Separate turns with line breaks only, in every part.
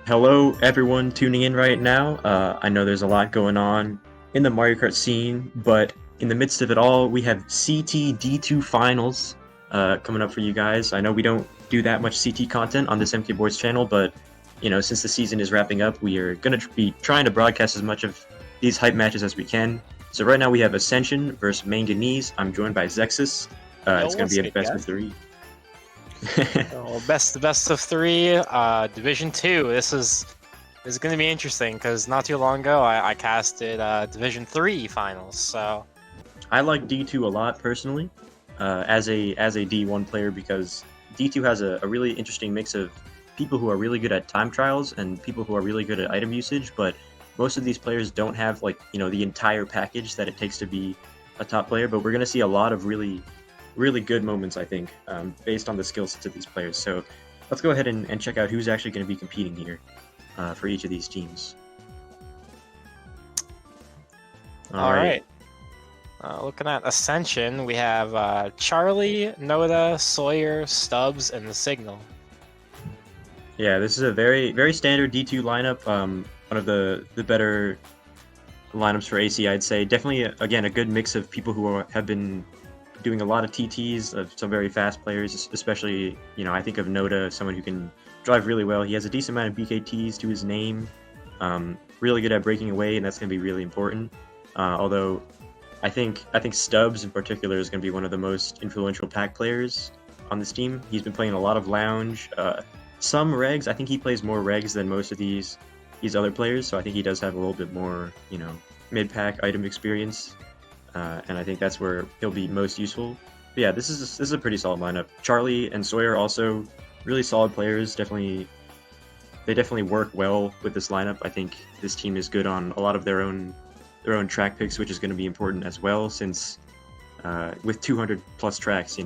Hello, everyone tuning in right now. I know there's a lot going on in the Mario Kart scene, but in the midst of it all, we have CT D2 Finals coming up for you guys. I know we don't do that much CT content on this MK Boards channel, but since the season is wrapping up, we are going to be trying to broadcast as much of these hype matches as we can. So right now we have Ascension versus Manganese. I'm joined by Zexous. It's going to be a best of three.
Best of three, Division 2. This is going to be interesting because not too long ago I casted Division 3 finals. So
I like D2 a lot personally, as a D1 player, because D2 has a really interesting mix of people who are really good at time trials and people who are really good at item usage, but most of these players don't have the entire package that it takes to be a top player. But we're going to see a lot of really good moments, I think, based on the skill sets of these players. So let's go ahead and check out who's actually going to be competing here for each of these teams.
All right. Looking at Ascension, we have Charlie, Noda, Sawyer, Stubbs, and the Signal.
Yeah, this is a very standard D2 lineup. One of the better lineups for AC, I'd say. Definitely, again, a good mix of people who have been doing a lot of TTs, of some very fast players, especially, I think of Noda, someone who can drive really well. He has a decent amount of BKTs to his name, really good at breaking away, and that's going to be really important. Although, I think Stubbs in particular is going to be one of the most influential pack players on this team. He's been playing a lot of lounge, some regs. I think he plays more regs than most of these other players, so I think he does have a little bit more, mid-pack item experience. And I think that's where he'll be most useful. But yeah, this is a pretty solid lineup. Charlie and Sawyer also really solid players. They definitely work well with this lineup. I think this team is good on a lot of their own track picks, which is going to be important as well, since with 200 plus tracks,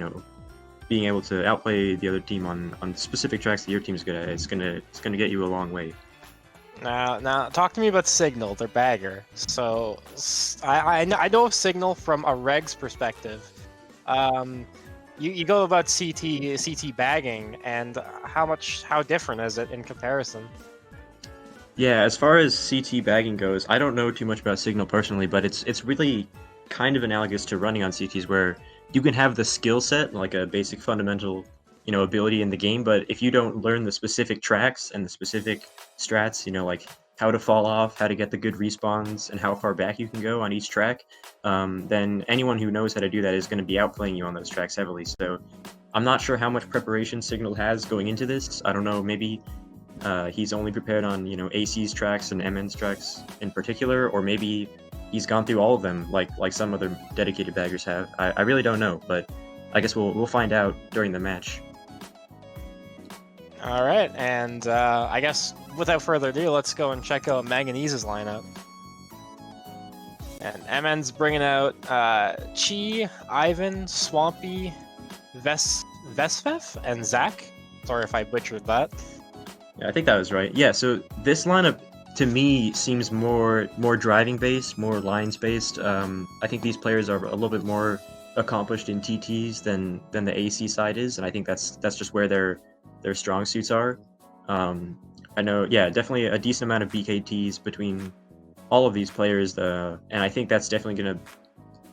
being able to outplay the other team on specific tracks that your team is good at, it's gonna get you a long way.
Now, talk to me about Signal, their bagger. So, I know of Signal from a regs perspective. You go about CT bagging, and how different is it in comparison?
Yeah, as far as CT bagging goes, I don't know too much about Signal personally, but it's really kind of analogous to running on CTs, where you can have the skill set, like a basic fundamental ability in the game, but if you don't learn the specific tracks and the specific strats, like how to fall off, how to get the good respawns, and how far back you can go on each track, then anyone who knows how to do that is going to be outplaying you on those tracks heavily. So I'm not sure how much preparation Signal has going into this. I don't know, maybe he's only prepared on AC's tracks and MN's tracks in particular, or maybe he's gone through all of them like some other dedicated baggers have. I really don't know, but I guess we'll find out during the match.
All right, and I guess without further ado, let's go and check out Manganese's lineup. And MN's bringing out Chi, Ivan, Swampy, Vesfef, and Zach. Sorry if I butchered that.
Yeah, I think that was right. Yeah, so this lineup to me seems more driving based, more lines based. I think these players are a little bit more accomplished in TTs than the AC side is, and I think that's just where their strong suits are. I know, yeah, definitely a decent amount of BKTs between all of these players, and I think that's definitely going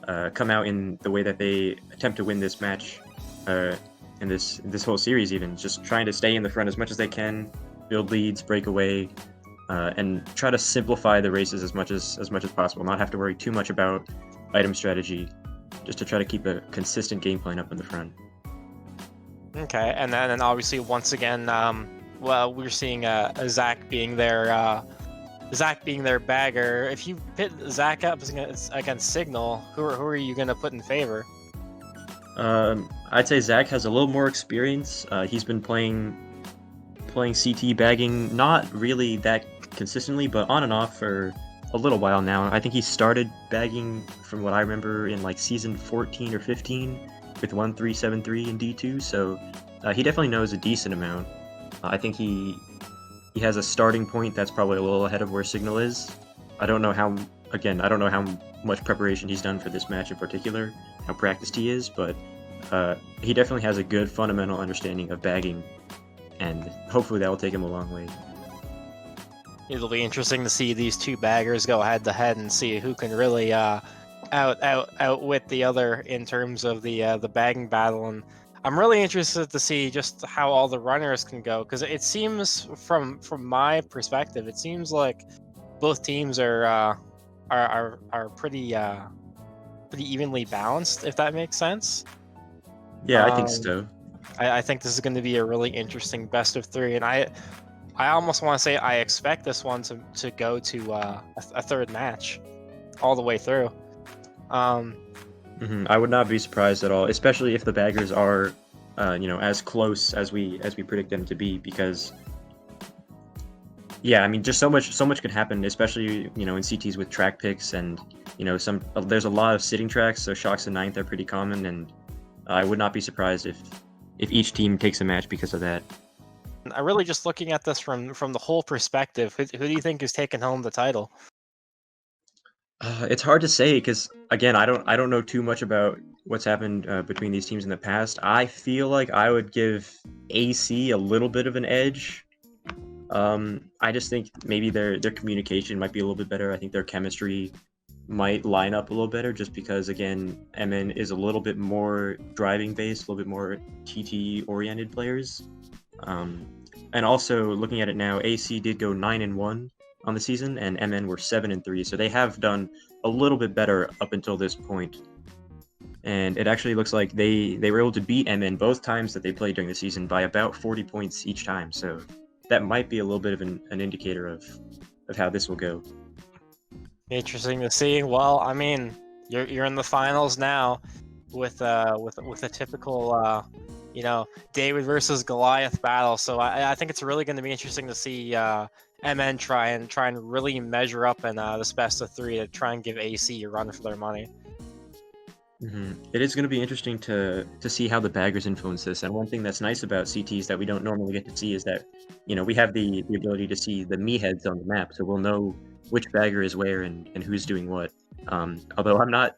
to come out in the way that they attempt to win this match, in this whole series, even just trying to stay in the front as much as they can, build leads, break away, and try to simplify the races as much as possible, not have to worry too much about item strategy, just to try to keep a consistent game plan up in the front.
Okay, and then obviously once again, we're seeing Zach being their bagger. If you pit Zach up against Signal, who are you gonna put in favor?
I'd say Zach has a little more experience. He's been playing CT bagging, not really that consistently, but on and off for a little while now. I think he started bagging, from what I remember, in like season 14 or 15 with 1373 in D2, so he definitely knows a decent amount. I think he has a starting point that's probably a little ahead of where Signal is. I don't know how much preparation he's done for this match in particular, how practiced he is, but he definitely has a good fundamental understanding of bagging, and hopefully that will take him a long way.
It'll be interesting to see these two baggers go head to head and see who can really outwit the other in terms of the bagging battle. And I'm really interested to see just how all the runners can go, because it seems from my perspective, it seems like both teams are pretty evenly balanced, if that makes sense.
Yeah, I think so.
I think this is going to be a really interesting best of three, and I almost want to say I expect this one to go to a third match all the way through.
I would not be surprised at all, especially if the baggers are, as close as we predict them to be. Because, yeah, I mean, just so much could happen, especially in CTs with track picks, and there's a lot of sitting tracks, so shocks in ninth are pretty common, and I would not be surprised if each team takes a match because of that.
I really just looking at this from the whole perspective. Who do you think is taking home the title?
It's hard to say because, again, I don't know too much about what's happened between these teams in the past. I feel like I would give AC a little bit of an edge. I just think maybe their communication might be a little bit better. I think their chemistry might line up a little better, just because, again, MN is a little bit more driving based, a little bit more TT oriented players. And also looking at it now, AC did go 9-1 on the season, and MN were 7-3, so they have done a little bit better up until this point. And it actually looks like they were able to beat MN both times that they played during the season by about 40 points each time, so that might be a little bit of an indicator of how this will go.
Interesting to see. Well, I mean, you're in the finals now with a typical David versus Goliath battle. So I think it's really going to be interesting to see MN try and really measure up in this best of three to try and give AC a run for their money.
It is going to be interesting to see how the baggers influence this. And one thing that's nice about CTs that we don't normally get to see is that we have the ability to see the me heads on the map, so we'll know which bagger is where and who's doing what. Although I'm not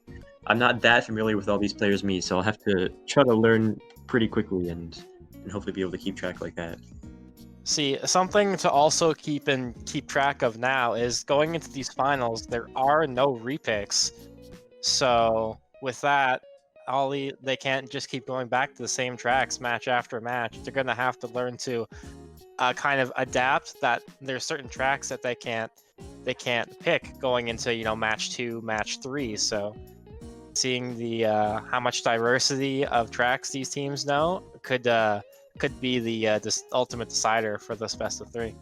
that familiar with all these players' me, so I'll have to try to learn pretty quickly and hopefully be able to keep track like that.
See, something to also keep track of now is going into these finals, there are no repicks. So with that, they can't just keep going back to the same tracks match after match. They're going to have to learn to kind of adapt that there's certain tracks that they can't pick going into match 2, match 3. So seeing the how much diversity of tracks these teams know could be the ultimate decider for this best of 3.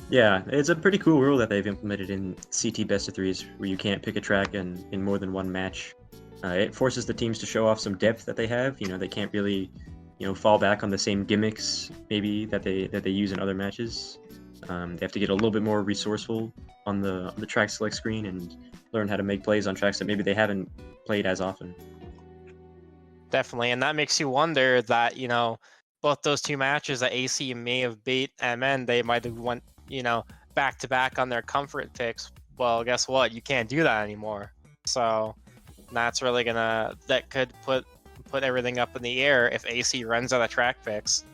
Yeah, it's a pretty cool rule that they've implemented in CT best of 3s, where you can't pick a track in more than one match. It forces the teams to show off some depth that they have. They can't really fall back on the same gimmicks maybe that they use in other matches. They have to get a little bit more resourceful on the track select screen and learn how to make plays on tracks that maybe they haven't played as often.
Definitely, and that makes you wonder that both those two matches that AC may have beat MN, they might have went back to back on their comfort picks. Well, guess what? You can't do that anymore. So that's really that could put everything up in the air if AC runs out of track picks.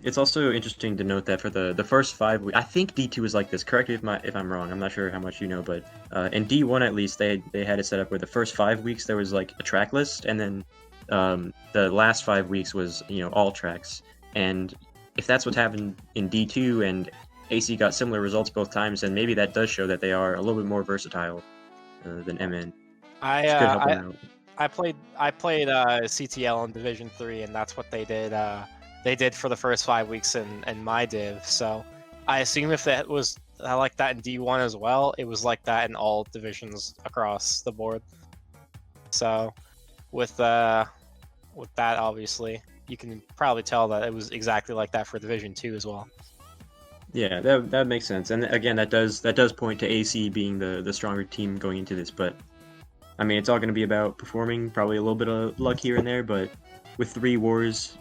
It's also interesting to note that for the first 5 weeks, I think D2 is like this. Correct me if I'm wrong. I'm not sure how much you know, but in D1 at least, they had it set up where the first 5 weeks there was like a track list, and then the last 5 weeks was all tracks. And if that's what happened in D2 and AC got similar results both times, then maybe that does show that they are a little bit more versatile than MN.
I played CTL in Division 3, and that's what they did. They did for the first 5 weeks in my div. So I assume if that was like that in D1 as well, it was like that in all divisions across the board. So with that, obviously, you can probably tell that it was exactly like that for Division 2 as well.
Yeah, that makes sense. And again, that does point to AC being the stronger team going into this. But I mean, it's all going to be about performing, probably a little bit of luck here and there, but with 3 wars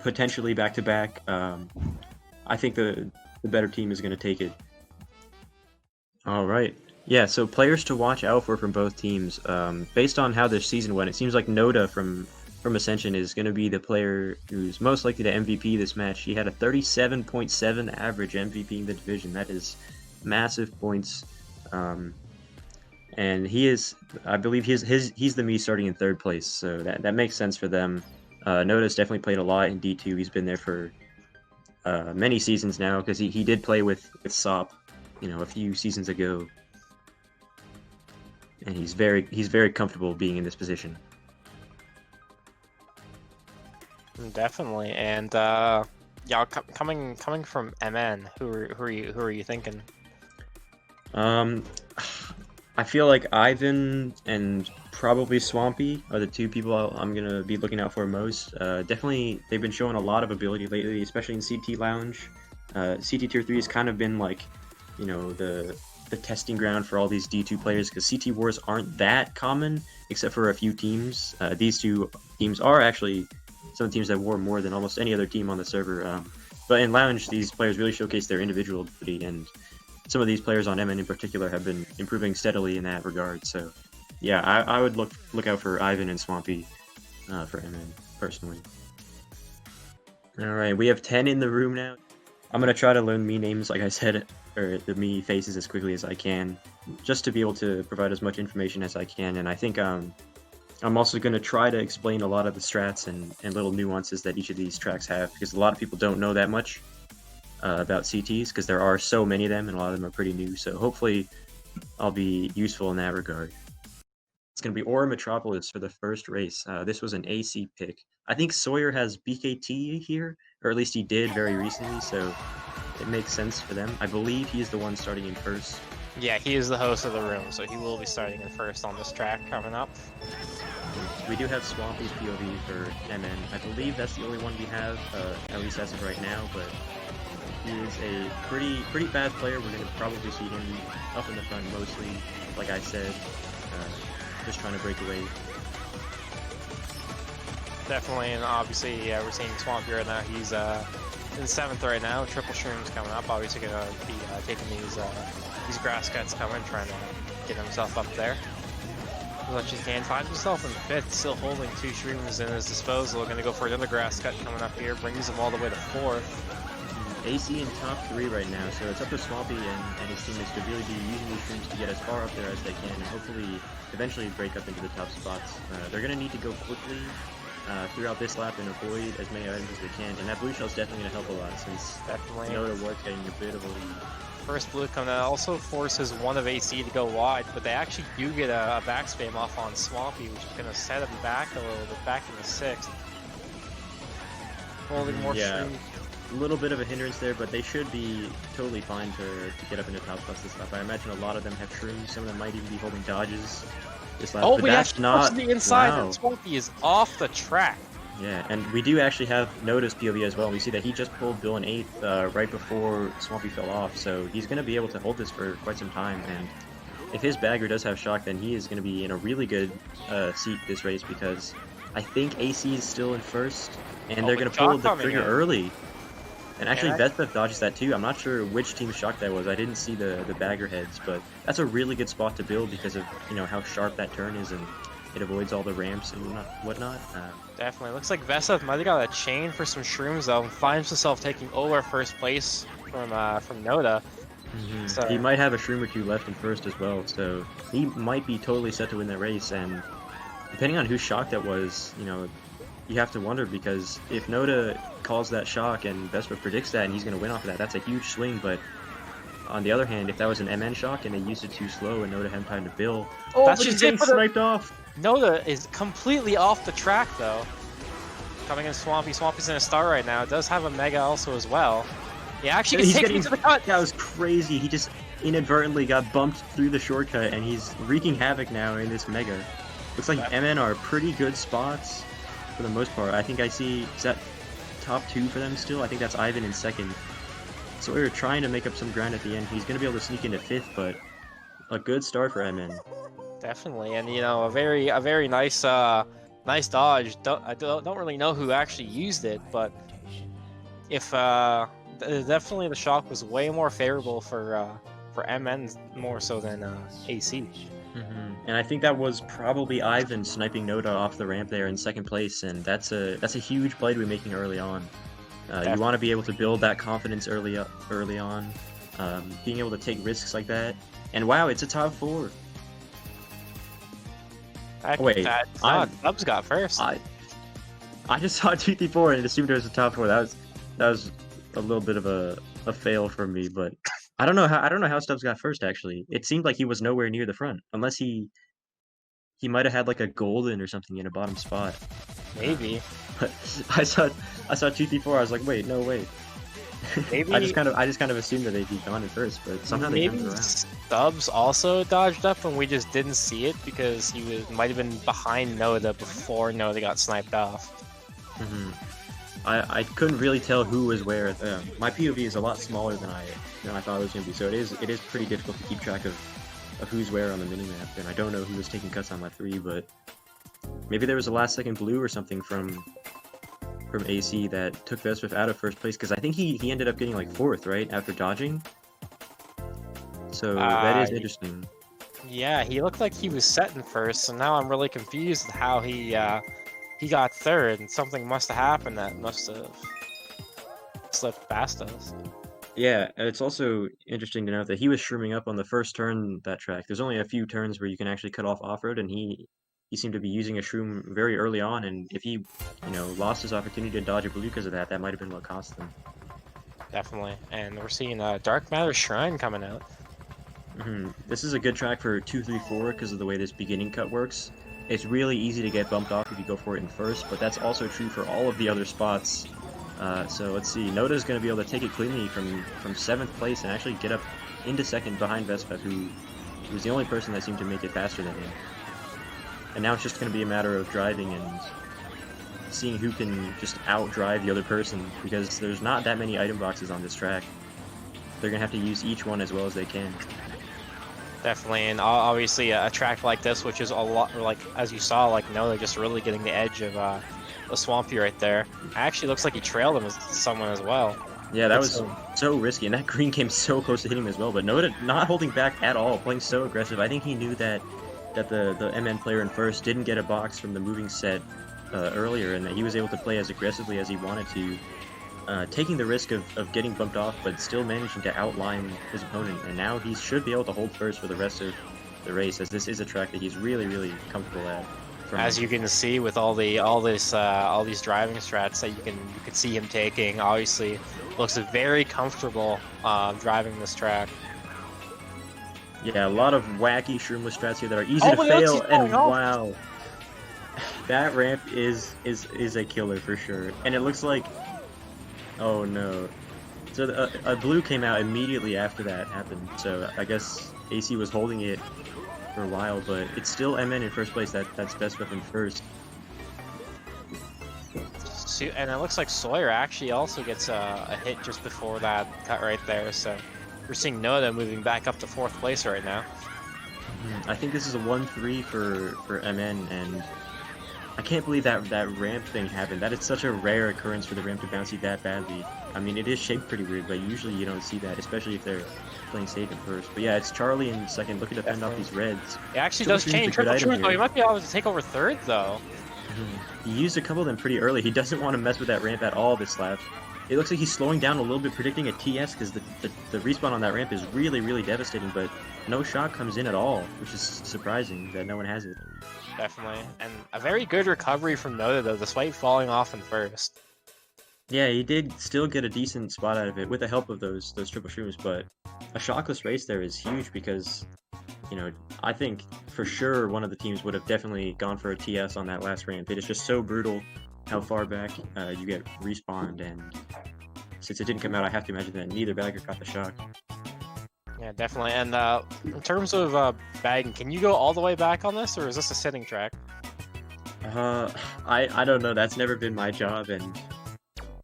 potentially back to back, I think the better team is going to take it. All right. Yeah, so players to watch out for from both teams. Based on how this season went, it seems like Nota from from Ascension is going to be the player who's most likely to MVP this match. He had a 37.7 average MVP in the division. That is massive points. And he is, I believe he's the me starting in 3rd place, so that makes sense for them. Nota's definitely played a lot in D2. He's been there for many seasons now, because he did play with Sop, a few seasons ago. And he's very comfortable being in this position.
Definitely, and yeah, coming from MN, who are you thinking?
I feel like Ivan and probably Swampy are the 2 people I'm gonna be looking out for most. Definitely, they've been showing a lot of ability lately, especially in CT Lounge. CT Tier 3 has kind of been like, the testing ground for all these D2 players, because CT Wars aren't that common, except for a few teams. These 2 teams are actually some teams that war more than almost any other team on the server. But in Lounge, these players really showcase their individual ability, and some of these players on MN in particular have been improving steadily in that regard. So, yeah, I would look out for Ivan and Swampy for MN, personally. Alright, we have 10 in the room now. I'm going to try to learn me names, like I said, or the me faces as quickly as I can, just to be able to provide as much information as I can. And I think I'm also going to try to explain a lot of the strats and little nuances that each of these tracks have, because a lot of people don't know that much about CTs, because there are so many of them and a lot of them are pretty new. So hopefully I'll be useful in that regard. It's going to be Ora Metropolis for the first race. This was an AC pick. I think Sawyer has BKT here, or at least he did very recently, so it makes sense for them. I believe he's the one starting in first.
Yeah, he is the host of the room, so he will be starting in first on this track coming up.
We do have Swampy's POV for MN. I believe that's the only one we have, at least as of right now, but he is a pretty fast player. We're going to probably see him up in the front mostly, like I said, just trying to break away.
Definitely, and obviously, yeah, we're seeing Swampy right now. He's in 7th right now. Triple Shrooms coming up. Obviously, going to be taking these grass cuts coming, trying to get himself up there as much as he can. Finds himself in 5th, still holding 2 Shrooms in his disposal. Going to go for another grass cut coming up here. Brings him all the way to 4th.
AC in top 3 right now, so it's up to Swampy and his teammates to really be using these streams to get as far up there as they can, and hopefully eventually break up into the top spots. They're going to need to go quickly throughout this lap and avoid as many items as they can, and that blue shell is definitely going to help a lot, since Senota was getting a bit of a lead.
First blue coming out also forces one of AC to go wide, but they actually do get a back spam off on Swampy, which is going to set him back a little bit, back in the 6th. Holding more stream.
A little bit of a hindrance there, but they should be totally fine to get up into top spots this lap. I imagine a lot of them have shrooms. Some of them might even be holding dodges this lap.
Oh,
but
we
that's
actually
not
the inside,
wow.
and Swampy is off the track.
Yeah, and we do actually have Nota's POV as well. We see that he just pulled Bill in 8th right before Swampy fell off, so he's going to be able to hold this for quite some time. And if his bagger does have shock, then he is going to be in a really good seat this race, because I think AC is still in first, and they're going to pull the trigger early. And actually, Vespa dodges that too. I'm not sure which team's shock that was. I didn't see the bagger heads, but that's a really good spot to build because of how sharp that turn is, and it avoids all the ramps and whatnot.
Definitely. Looks like Vespa might have got a chain for some shrooms though, and finds himself taking over first place from Nota.
Mm-hmm.
So
he might have a shroom or 2 left in first as well, so he might be totally set to win that race. And depending on whose shock that was, you have to wonder, because if Nota calls that shock and Vespa predicts that and he's going to win off of that, that's a huge swing. But on the other hand, if that was an MN shock and they used it too slow and Nota hadn't time to build, that's just getting sniped off.
Nota is completely off the track though. Coming in Swampy. Swampy's in a star right now. It does have a Mega also as well. He actually gets taken to the cut.
That was crazy. He just inadvertently got bumped through the shortcut and he's wreaking havoc now in this Mega. Looks like MN are pretty good spots for the most part. I think I see, is that top 2 for them still? I think that's Ivan in 2nd. So we were trying to make up some ground at the end. He's going to be able to sneak into 5th, but a good start for MN.
Definitely, and a very nice nice dodge. I don't really know who actually used it, but if definitely the shock was way more favorable for MN more so than AC.
And I think that was probably Ivan sniping Noda off the ramp there in second place, and that's a huge play to be making early on. You want to be able to build that confidence early on, being able to take risks like that. And wow, it's a top 4. Oh, wait,
Dubs got first.
I just saw 2-4 and assumed it was a top 4. That was a little bit of a fail for me, but I don't know how Stubbs got first actually. It seemed like he was nowhere near the front, unless he might have had like a golden or something in a bottom spot.
Maybe.
But I saw 2-4. I was like, wait, no, wait.
Maybe
I just kind of assumed that they'd be gone at first, but somehow they turned it around.
Stubbs also dodged up and we just didn't see it because he might have been behind Noda before Noda got sniped off.
I couldn't really tell who was where. My POV is a lot smaller than I thought it was going to be, so it is pretty difficult to keep track of who's where on the minimap, and I don't know who was taking cuts on lap 3, but maybe there was a last second blue or something from AC that took Vespa out of first place, because I think he ended up getting like 4th, right, after dodging. So that is interesting.
Yeah, he looked like he was set in first, so now I'm really confused how he got 3rd, and something must have happened that must have slipped past us.
Yeah, it's also interesting to note that he was shrooming up on the first turn that track. There's only a few turns where you can actually cut off off-road, and he seemed to be using a shroom very early on, and if he, lost his opportunity to dodge a blue because of that, that might have been what cost them.
Definitely, and we're seeing Dark Matter Shrine coming out.
This is a good track for 2-3-4 because of the way this beginning cut works. It's really easy to get bumped off if you go for it in first, but that's also true for all of the other spots. So let's see, Noda's going to be able to take it cleanly from 7th place and actually get up into 2nd behind Vespa, who was the only person that seemed to make it faster than him. And now it's just going to be a matter of driving and seeing who can just outdrive the other person, because there's not that many item boxes on this track. They're going to have to use each one as well as they can.
Definitely, and obviously a track like this, which is a lot, like, as you saw, like, Noda just really getting the edge of the Swampy right there. Actually looks like he trailed him as someone as well.
Yeah, that was so risky, and that green came so close to hitting him as well, but Noda not holding back at all, playing so aggressive. I think he knew that the MN player in first didn't get a box from the moving set earlier, and that he was able to play as aggressively as he wanted to, taking the risk of getting bumped off, but still managing to outline his opponent. And now he should be able to hold first for the rest of the race, as this is a track that he's really, really comfortable at.
As you can see with all these driving strats that you can see him taking, obviously looks very comfortable driving this track.
Yeah, a lot of wacky shroomless strats here that are easy to fail, and wow, that ramp is a killer for sure. And it looks like, oh no, so a blue came out immediately after that happened. So I guess AC was holding it for a while, but it's still MN in first place. That's best weapon first.
And it looks like Sawyer actually also gets a hit just before that cut right there. So we're seeing Noda moving back up to 4th place right now.
I think this is a 1-3 for MN, and I can't believe that ramp thing happened. That is such a rare occurrence for the ramp to bounce you that badly. I mean, it is shaped pretty weird, but usually you don't see that, especially if they're playing safe at first. But yeah, it's Charlie in 2nd, looking to fend off these reds.
It actually does change. Triple Truth, though. He might be able to take over 3rd, though.
He used a couple of them pretty early. He doesn't want to mess with that ramp at all this lap. It looks like he's slowing down a little bit, predicting a TS, because the respawn on that ramp is really, really devastating, but no shock comes in at all, which is surprising that no one has it.
Definitely. And a very good recovery from Noda, though, despite falling off in first.
Yeah, he did still get a decent spot out of it with the help of those triple shrooms, but a shockless race there is huge because, I think for sure one of the teams would have definitely gone for a TS on that last ramp. It is just so brutal how far back you get respawned, and since it didn't come out, I have to imagine that neither bagger got the shock.
Yeah, definitely. And in terms of bagging, can you go all the way back on this, or is this a sitting track?
I don't know. That's never been my job, and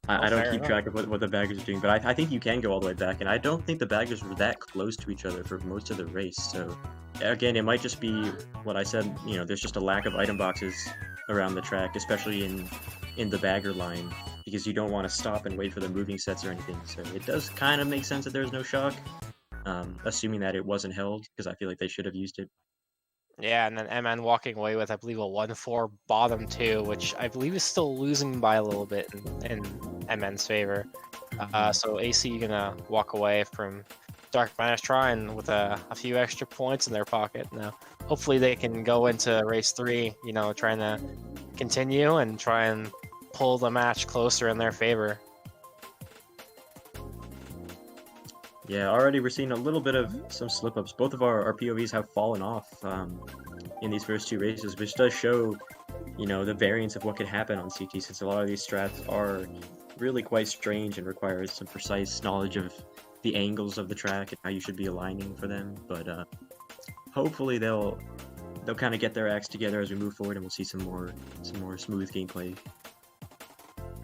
I don't keep track of what the baggers are doing. But I think you can go all the way back, and I don't think the baggers were that close to each other for most of the race. So again, it might just be what I said. There's just a lack of item boxes around the track, especially in the bagger line, because you don't want to stop and wait for the moving sets or anything. So it does kind of make sense that there's no shock. Assuming that it wasn't held, because I feel like they should have used it.
Yeah, and then MN walking away with, I believe, a 1-4 bottom 2, which I believe is still losing by a little bit in MN's favor. So AC gonna walk away from Dark Minus Trine with a few extra points in their pocket. Now, hopefully they can go into race 3, you know, trying to continue and try and pull the match closer in their favor.
Yeah, already we're seeing a little bit of some slip-ups. Both of our POVs have fallen off in these first 2 races, which does show, you know, the variance of what could happen on CT, since a lot of these strats are really quite strange and requires some precise knowledge of the angles of the track and how you should be aligning for them. But hopefully they'll kind of get their acts together as we move forward, and we'll see some more smooth gameplay.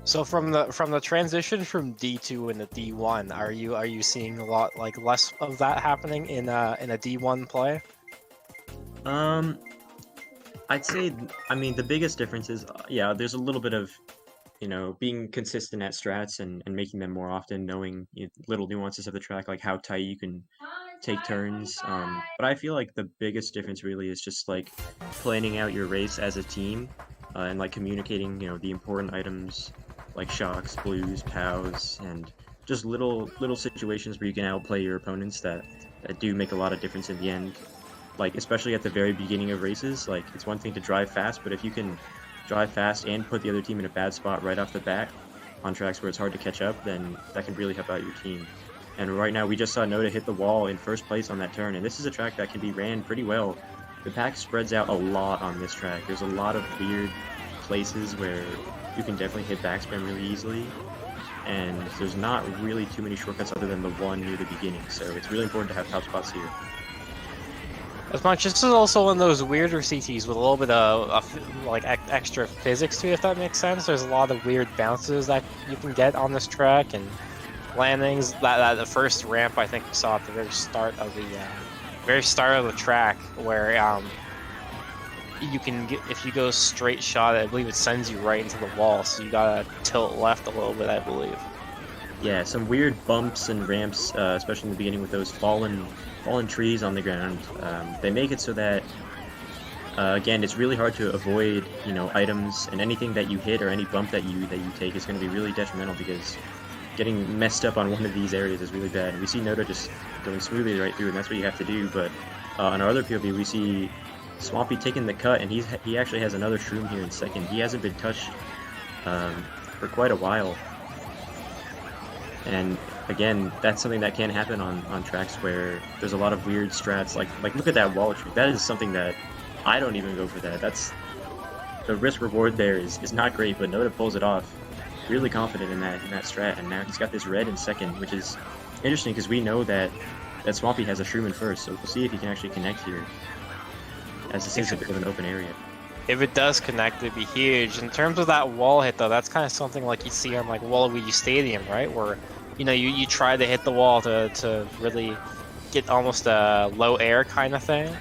So from the transition from D2 into D1, are you seeing a lot less of that happening in a D1 play?
I'd say, I mean, the biggest difference is, yeah, there's a little bit of, you know, being consistent at strats and making them more often, knowing, you know, little nuances of the track, like how tight you can take turns. But I feel like the biggest difference really is just like planning out your race as a team, and like communicating, you know, the important items like shocks, blues, pows, and just little situations where you can outplay your opponents that do make a lot of difference in the end. Like, especially at the very beginning of races, like, it's one thing to drive fast, but if you can drive fast and put the other team in a bad spot right off the bat on tracks where it's hard to catch up, then that can really help out your team. And right now, we just saw Nota hit the wall in first place on that turn, and this is a track that can be ran pretty well. The pack spreads out a lot on this track. There's a lot of weird places where you can definitely hit backspin really easily, and there's not really too many shortcuts other than the one near the beginning, so it's really important to have top spots here.
As much, this is also one of those weirder CTs with a little bit of like extra physics to it, if that makes sense. There's a lot of weird bounces that you can get on this track and landings. That the first ramp I think we saw at the very start of the track, where you can get, if you go straight shot, I believe it sends you right into the wall, so you gotta tilt left a little bit, I believe.
Yeah, some weird bumps and ramps, especially in the beginning with those fallen trees on the ground. They make it so that, again, it's really hard to avoid, you know, items, and anything that you hit or any bump that you take is going to be really detrimental, because getting messed up on one of these areas is really bad. We see Nota just going smoothly right through, and that's what you have to do. But on our other POV, we see Swampy taking the cut, and he actually has another shroom here in second. He hasn't been touched for quite a while. And again, that's something that can happen on tracks where there's a lot of weird strats. Like look at that wall trick. That is something that I don't even go for that. That's the risk reward there is not great, but Nota pulls it off. Really confident in that strat, and now he's got this red in second, which is interesting because we know that Swampy has a shroom in first, so we'll see if he can actually connect here, as this is a bit of an open area.
If it does connect, it'd be huge. In terms of that wall hit, though, that's kind of something like you see on like Waluigi Stadium, right? Where, you know, you try to hit the wall to really get almost a low air kind of thing.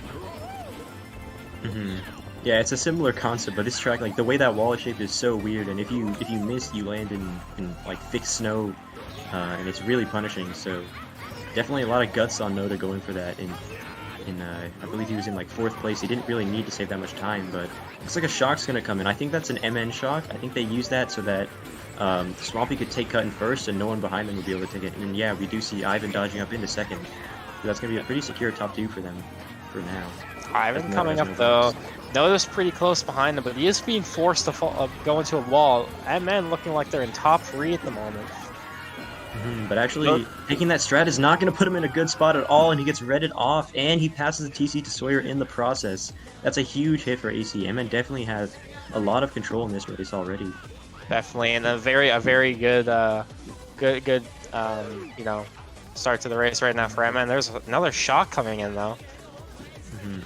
Mm-hmm. Yeah, it's a similar concept, but this track, like the way that wall is shaped is so weird, and if you miss, you land in like thick snow, and it's really punishing. So definitely a lot of guts on Nota going for that. I believe he was in like 4th place. He didn't really need to save that much time, but looks like a shock's gonna come in. I think that's an MN shock. I think they used that so that Swampy could take cut in first, and no one behind them would be able to take it. And yeah, we do see Ivan dodging up into second. So that's gonna be a pretty secure top 2 for them for now.
Ivan coming up though. Nota's pretty close behind him, but he is being forced to go into a wall. MN looking like they're in top 3 at the moment.
But actually, taking that strat is not going to put him in a good spot at all, and he gets redded off, and he passes the TC to Sawyer in the process. That's a huge hit for AC. MN definitely has a lot of control in this race already.
Definitely, and a very good, you know, start to the race right now for MN. There's another shock coming in though.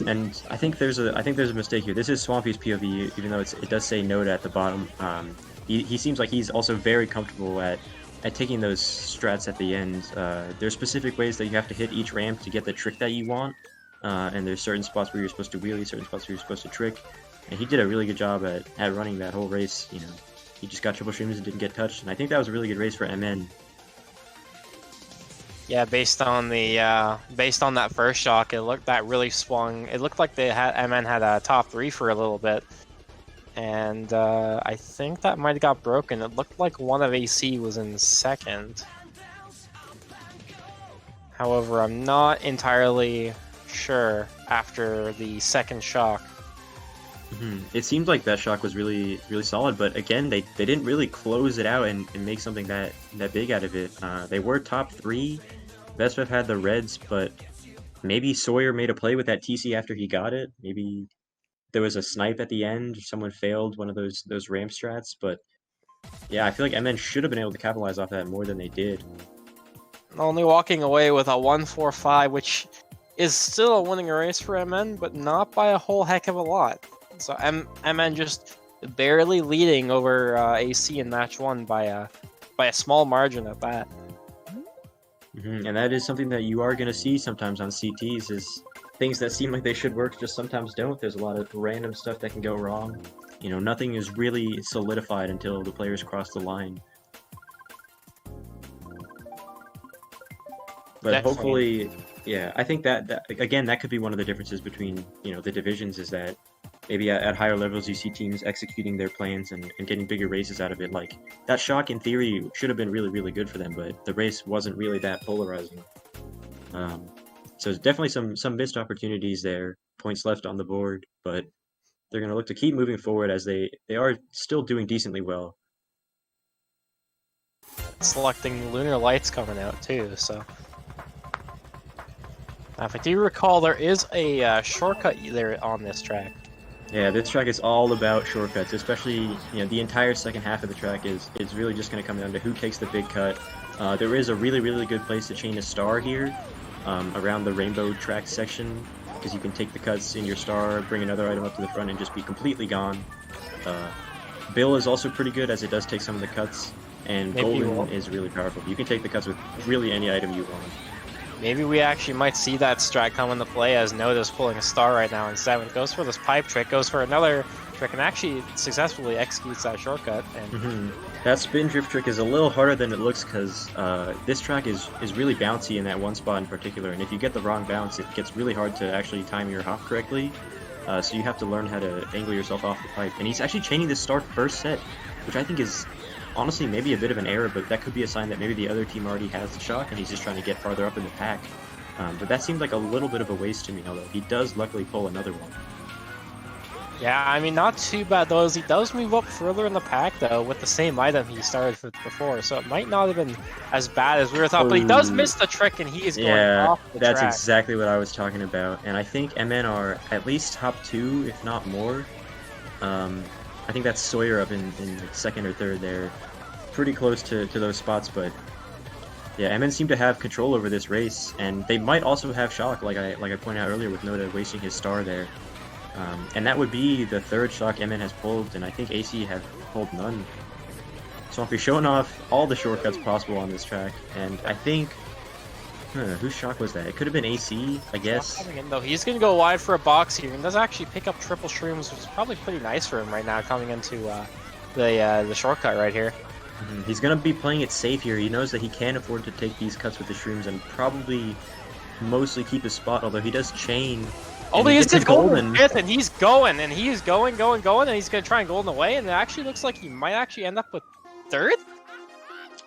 And I think there's a mistake here. This is Swampy's POV, even though it does say Nota at the bottom. He seems like he's also very comfortable at taking those strats at the end. There's specific ways that you have to hit each ramp to get the trick that you want, and there's certain spots where you're supposed to wheelie, certain spots where you're supposed to trick, and he did a really good job at running that whole race. You know, he just got triple streams and didn't get touched, and I think that was a really good race for MN.
Yeah, based on that first shock, it looked that really swung. It looked like MN had a top 3 for a little bit, and I think that might have got broken. It looked like one of AC was in second. However, I'm not entirely sure after the second shock.
It seemed like that shock was really solid, but again, they didn't really close it out and make something that big out of it. They were top 3. Vespev had the reds, but maybe Sawyer made a play with that TC after he got it. Maybe there was a snipe at the end, or someone failed one of those ramp strats, but yeah, I feel like MN should have been able to capitalize off that more than they did.
Only walking away with a 1-4-5, which is still a winning race for MN, but not by a whole heck of a lot. So MN just barely leading over AC in match 1 by a small margin at that.
And that is something that you are going to see sometimes on CTs, is things that seem like they should work just sometimes don't. There's a lot of random stuff that can go wrong. You know, nothing is really solidified until the players cross the line. But
Definitely.
hopefully, yeah, I think that again, that could be one of the differences between, you know, the divisions, is that maybe at higher levels you see teams executing their plans and getting bigger races out of it. Like, that shock in theory should have been really good for them, but the race wasn't really that polarizing. So there's definitely some missed opportunities there, points left on the board, but they're going to look to keep moving forward, as they are still doing decently well.
Selecting Lunar Lights coming out too, so. If I do recall, there is a shortcut there on this track.
Yeah, this track is all about shortcuts, especially, you know, the entire second half of the track is really just going to come down to who takes the big cut. There is a really good place to chain a star here, around the rainbow track section, because you can take the cuts in your star, bring another item up to the front, and just be completely gone. Bill is also pretty good, as it does take some of the cuts, and Golden is really powerful. You can take the cuts with really any item you want.
Maybe we actually might see that strat come into play, as Noda's pulling a star right now in 7th. Goes for this pipe trick, goes for another trick, and actually successfully executes that shortcut. And
that spin drift trick is a little harder than it looks, because this track is really bouncy in that one spot in particular, and if you get the wrong bounce, it gets really hard to actually time your hop correctly. So you have to learn how to angle yourself off the pipe. And he's actually chaining this star first set, which I think is honestly maybe a bit of an error, but that could be a sign that maybe the other team already has the shock and he's just trying to get farther up in the pack. But that seemed like a little bit of a waste to me, although he does luckily pull another one.
Yeah, I mean, not too bad though, as he does move up further in the pack though with the same item he started with before, so it might not have been as bad as we were thought, but he does miss the trick and he is going off the
that's
track.
Exactly what I was talking about, and I think MN are at least top 2, if not more. I think that's Sawyer up in second or third there. Pretty close to those spots, but yeah, MN seem to have control over this race, and they might also have shock, like I pointed out earlier with Noda wasting his star there. And that would be the 3rd shock MN has pulled, and I think AC have pulled none. So if you're showing off all the shortcuts possible on this track, and I think, whose shock was that? It could have been AC, I guess.
Coming in, though. He's going to go wide for a box here, and does actually pick up triple shrooms, which is probably pretty nice for him right now, coming into the shortcut right here.
He's going to be playing it safe here. He knows that he can afford to take these cuts with the shrooms and probably mostly keep his spot, although he does chain.
Oh, he is golden 5th, and he's going, and he is going, and he's going to try and golden away, and it actually looks like he might actually end up with 3rd?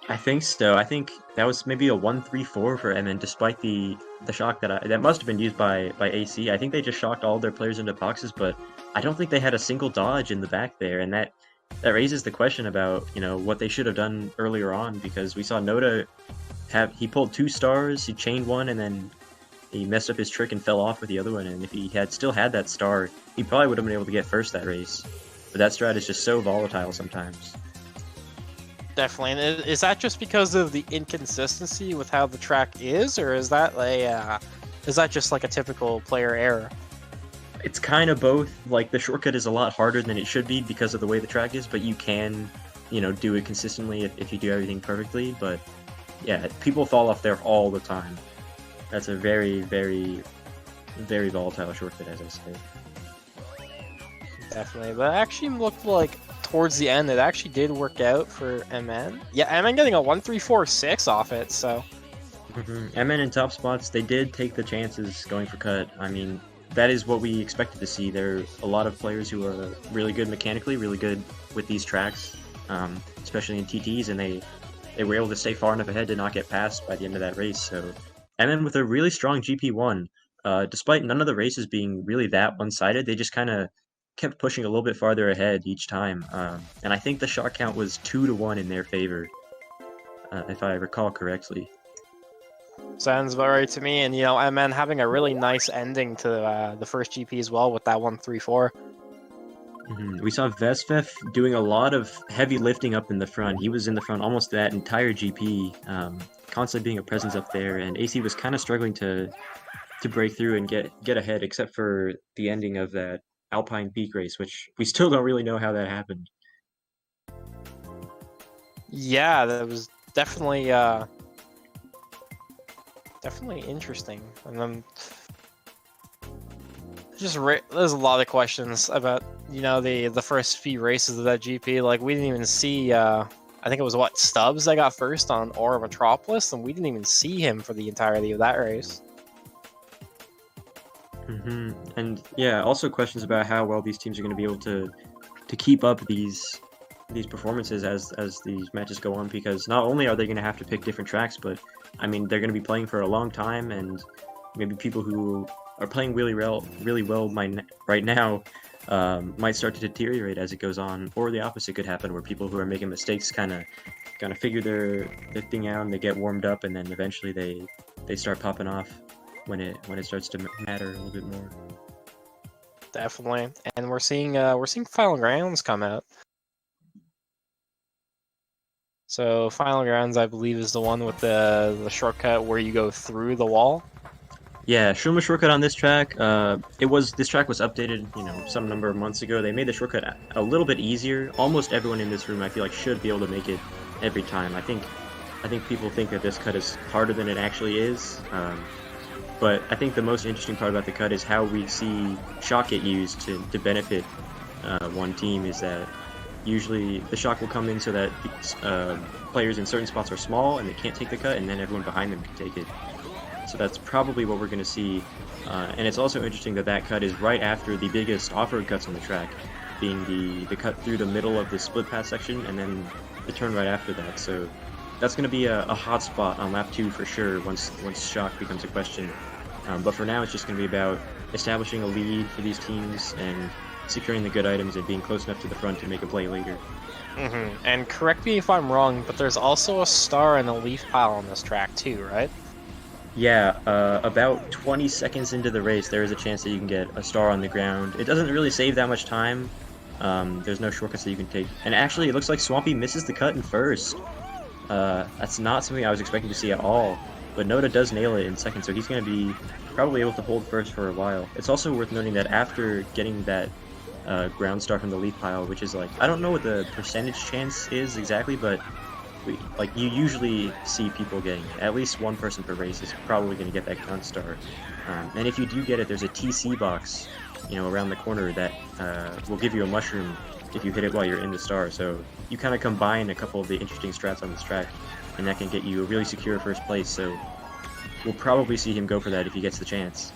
I think so. I think that was maybe a 1-3-4 for MN, despite the shock that must have been used by AC. I think they just shocked all their players into boxes, but I don't think they had a single dodge in the back there, and that raises the question about, you know, what they should have done earlier on, because we saw Noda he pulled 2 stars, he chained one, and then he messed up his trick and fell off with the other one, and if he had still had that star, he probably would have been able to get first that race. But that strat is just so volatile sometimes.
Definitely. And is that just because of the inconsistency with how the track is, or is that just like a typical player error?
It's kind of both. Like, the shortcut is a lot harder than it should be because of the way the track is, but you can, you know, do it consistently if you do everything perfectly. But yeah, people fall off there all the time. That's a very volatile shortcut, as I said.
Definitely, but it actually looked like towards the end it actually did work out for MN. Yeah, MN getting a 1-3-4-6 off it, so
MN in top spots, they did take the chances going for cut. I mean, that is what we expected to see. There are a lot of players who are really good mechanically, really good with these tracks, especially in TTs, and they were able to stay far enough ahead to not get passed by the end of that race. So MN with a really strong GP1, despite none of the races being really that one-sided, they just kind of kept pushing a little bit farther ahead each time. And I think the shot count was 2-1 in their favor, if I recall correctly.
Sounds about right to me. And you know, MN having a really nice ending to the first GP as well with that 1-3-4.
We saw Vesvef doing a lot of heavy lifting up in the front. He was in the front almost that entire GP, constantly being a presence up there, and AC was kind of struggling to break through and get ahead, except for the ending of that Alpine peak race, which we still don't really know how that happened.
Yeah, that was definitely definitely interesting. And then there's a lot of questions about, you know, the first few races of that GP. Like, we didn't even see I think it was Stubbs that got first on Ora Metropolis, and we didn't even see him for the entirety of that race.
And yeah, also questions about how well these teams are going to be able to keep up these performances as these matches go on, because not only are they going to have to pick different tracks, but I mean, they're going to be playing for a long time, and maybe people who are playing really well right now might start to deteriorate as it goes on, or the opposite could happen, where people who are making mistakes kind of figure their thing out, and they get warmed up, and then eventually they start popping off when it starts to matter a little bit more.
Definitely. And we're seeing Final Grounds come out. So Final Grounds, I believe, is the one with the shortcut where you go through the wall.
Yeah, Shuma shortcut on this track. This track was updated, you know, some number of months ago. They made the shortcut a little bit easier. Almost everyone in this room, I feel like, should be able to make it every time. I think people think that this cut is harder than it actually is. But I think the most interesting part about the cut is how we see shock get used to benefit one team. Is that usually the shock will come in so that players in certain spots are small and they can't take the cut, and then everyone behind them can take it. So that's probably what we're going to see. And it's also interesting that that cut is right after the biggest off-road cuts on the track, being the cut through the middle of the split path section, and then the turn right after that. So that's going to be a hot spot on lap 2 for sure once shock becomes a question. But for now, it's just going to be about establishing a lead for these teams and securing the good items and being close enough to the front to make a play later.
And correct me if I'm wrong, but there's also a star in the leaf pile on this track too, right?
Yeah, about 20 seconds into the race, there is a chance that you can get a star on the ground. It doesn't really save that much time. There's no shortcuts that you can take. And actually, it looks like Swampy misses the cut in first. That's not something I was expecting to see at all. But Noda does nail it in second, so he's going to be probably able to hold first for a while. It's also worth noting that after getting that ground star from the leaf pile, which is like, I don't know what the percentage chance is exactly, but you usually see people getting it. At least one person per race is probably going to get that ground star. And if you do get it, there's a TC box, you know, around the corner that will give you a mushroom if you hit it while you're in the star. So you kind of combine a couple of the interesting strats on this track, and that can get you a really secure first place. So we'll probably see him go for that if he gets the chance.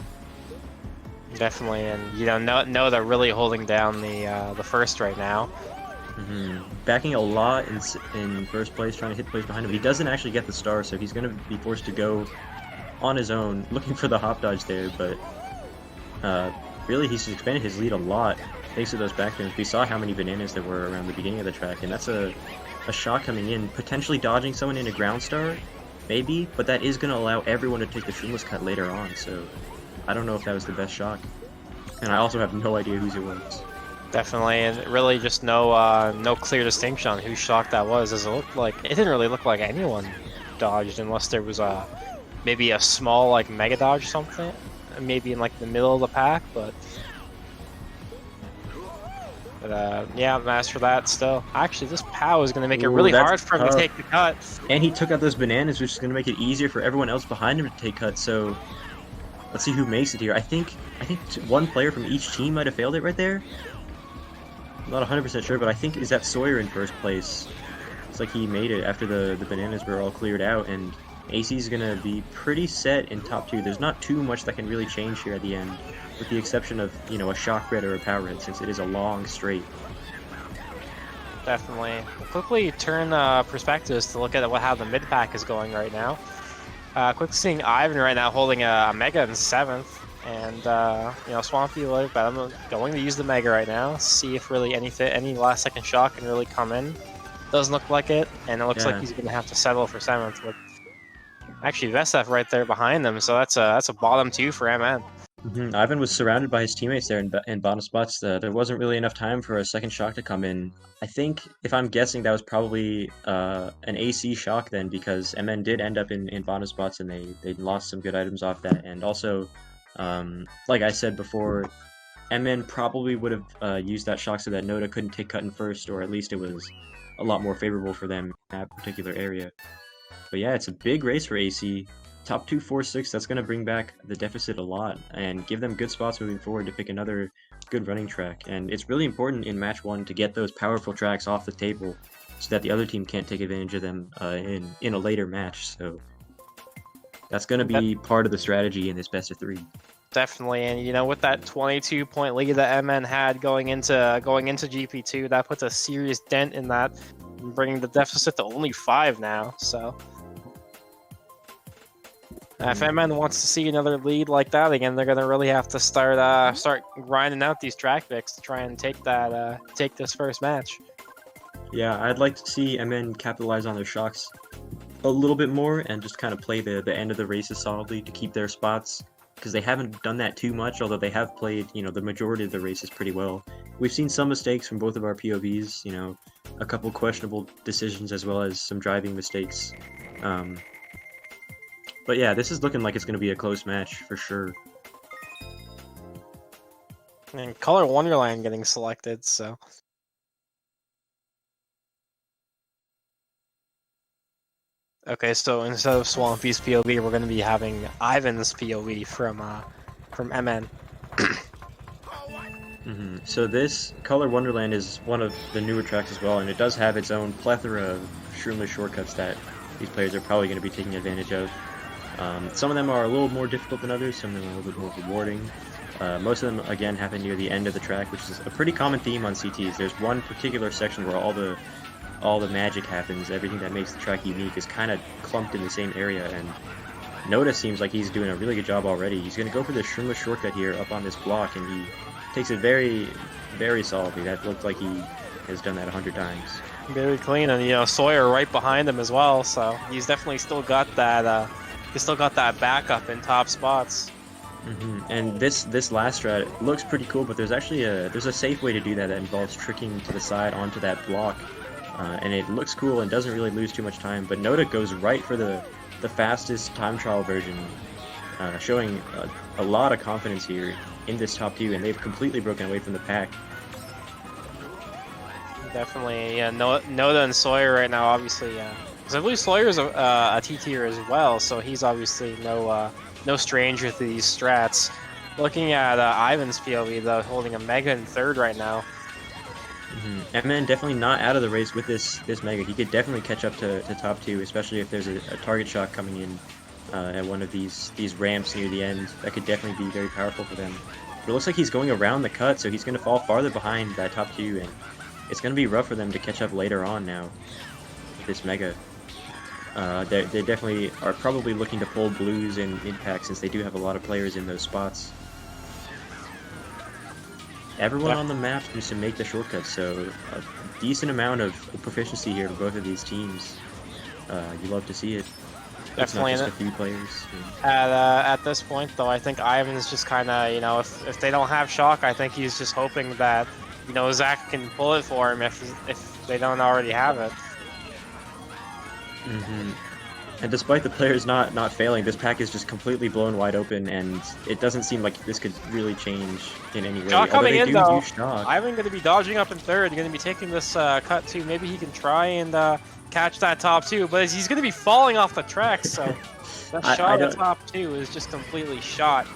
Definitely, and you know they're really holding down the first right now.
Backing a lot in first place, trying to hit the place behind him. He doesn't actually get the star, so he's going to be forced to go on his own, looking for the hop dodge there. But really, he's expanded his lead a lot thanks to those backspins. We saw how many bananas there were around the beginning of the track, and that's a shot coming in, potentially dodging someone in a ground star, maybe, but that is going to allow everyone to take the Shuma's cut later on, so I don't know if that was the best shock. And I also have no idea whose it was.
Definitely, and really just no clear distinction on whose shock that was, as it didn't really look like anyone dodged, unless there was maybe a small like mega dodge or something, maybe in like the middle of the pack, but yeah, as for that, still, actually, this POW is going to make it really hard for him to take the cut.
And he took out those bananas, which is going to make it easier for everyone else behind him to take cuts. So let's see who makes it here. I think one player from each team might have failed it right there. I'm not 100% sure, but I think, is that Sawyer in first place? It's like he made it after the bananas were all cleared out, and AC is going to be pretty set in top 2. There's not too much that can really change here at the end, with the exception of, you know, a shock red or a power red, since it is a long straight.
Definitely. We'll quickly turn perspectives to look at how the mid pack is going right now. Quick seeing Ivan right now holding a Mega in 7th, and you know, Swampy Live, but I'm going to use the Mega right now, see if really any last second shock can really come in. Doesn't look like it, and it looks like he's going to have to settle for 7th. With actually Vesef right there behind them, so that's a bottom 2 for MN.
Ivan was surrounded by his teammates there in bottom spots. There wasn't really enough time for a second shock to come in. I think, if I'm guessing, that was probably an AC shock then, because MN did end up in bottom spots and they lost some good items off that. And also, like I said before, MN probably would have used that shock so that Noda couldn't take cut in first, or at least it was a lot more favorable for them in that particular area. But yeah, it's a big race for AC. Top 2, 4, 6, that's going to bring back the deficit a lot and give them good spots moving forward to pick another good running track. And it's really important in match 1 to get those powerful tracks off the table so that the other team can't take advantage of them in a later match. So that's going to be part of the strategy in this best of 3.
Definitely, and you know, with that 22-point lead that MN had going into GP2, that puts a serious dent in that, bringing the deficit to only 5 now. So if MN wants to see another lead like that again, they're gonna really have to start grinding out these track picks to try and take this first match.
Yeah, I'd like to see MN capitalize on their shocks a little bit more and just kind of play the end of the races solidly to keep their spots, because they haven't done that too much, although they have played, you know, the majority of the races pretty well. We've seen some mistakes from both of our POVs, you know, a couple questionable decisions as well as some driving mistakes. But yeah, this is looking like it's going to be a close match for sure.
And Color Wonderland getting selected, so. Okay, so instead of Swampy's POV, we're going to be having Ivan's POV from MN.
So this Color Wonderland is one of the newer tracks as well, and it does have its own plethora of extremely shortcuts that these players are probably going to be taking advantage of. Some of them are a little more difficult than others, some of them are a little bit more rewarding. Most of them, again, happen near the end of the track, which is a pretty common theme on CTs. There's one particular section where all the magic happens, everything that makes the track unique is kind of clumped in the same area, and Noda seems like he's doing a really good job already. He's going to go for the Shroomless shortcut here up on this block, and he takes it very, very solidly. That looked like he has done that 100 times.
Very clean, and you know, Sawyer right behind him as well, so he's definitely still got that backup in top spots.
And this last strat looks pretty cool, but there's actually there's a safe way to do that involves tricking to the side onto that block, and it looks cool and doesn't really lose too much time. But Noda goes right for the fastest time trial version, showing a lot of confidence here in this top 2, and they've completely broken away from the pack.
Definitely, yeah. Noda and Sawyer right now, obviously, because I believe Sawyer's a T tier as well, so he's obviously no stranger to these strats. Looking at Ivan's POV though, holding a Mega in 3rd right now.
MN definitely not out of the race with this Mega. He could definitely catch up to top 2, especially if there's a target shot coming in at one of these ramps near the end. That could definitely be very powerful for them. But it looks like he's going around the cut, so he's going to fall farther behind that top 2, and it's going to be rough for them to catch up later on now with this Mega. They definitely are probably looking to pull blues in mid-pack, since they do have a lot of players in those spots. Everyone on the map seems to make the shortcuts, so a decent amount of proficiency here for both of these teams. You love to see it.
Definitely,
it's not just a few players.
At this point, though, I think Ivan's just kind of, you know, if they don't have shock, I think he's just hoping that, you know, Zach can pull it for him if they don't already have it.
And despite the players not failing, this pack is just completely blown wide open, and it doesn't seem like this could really change in any way.
Shock coming in, though.
Shock.
Ivan going to be dodging up in 3rd, going to be taking this cut too. Maybe he can try and catch that top 2, but he's going to be falling off the track, so that shot at top 2 is just completely shot.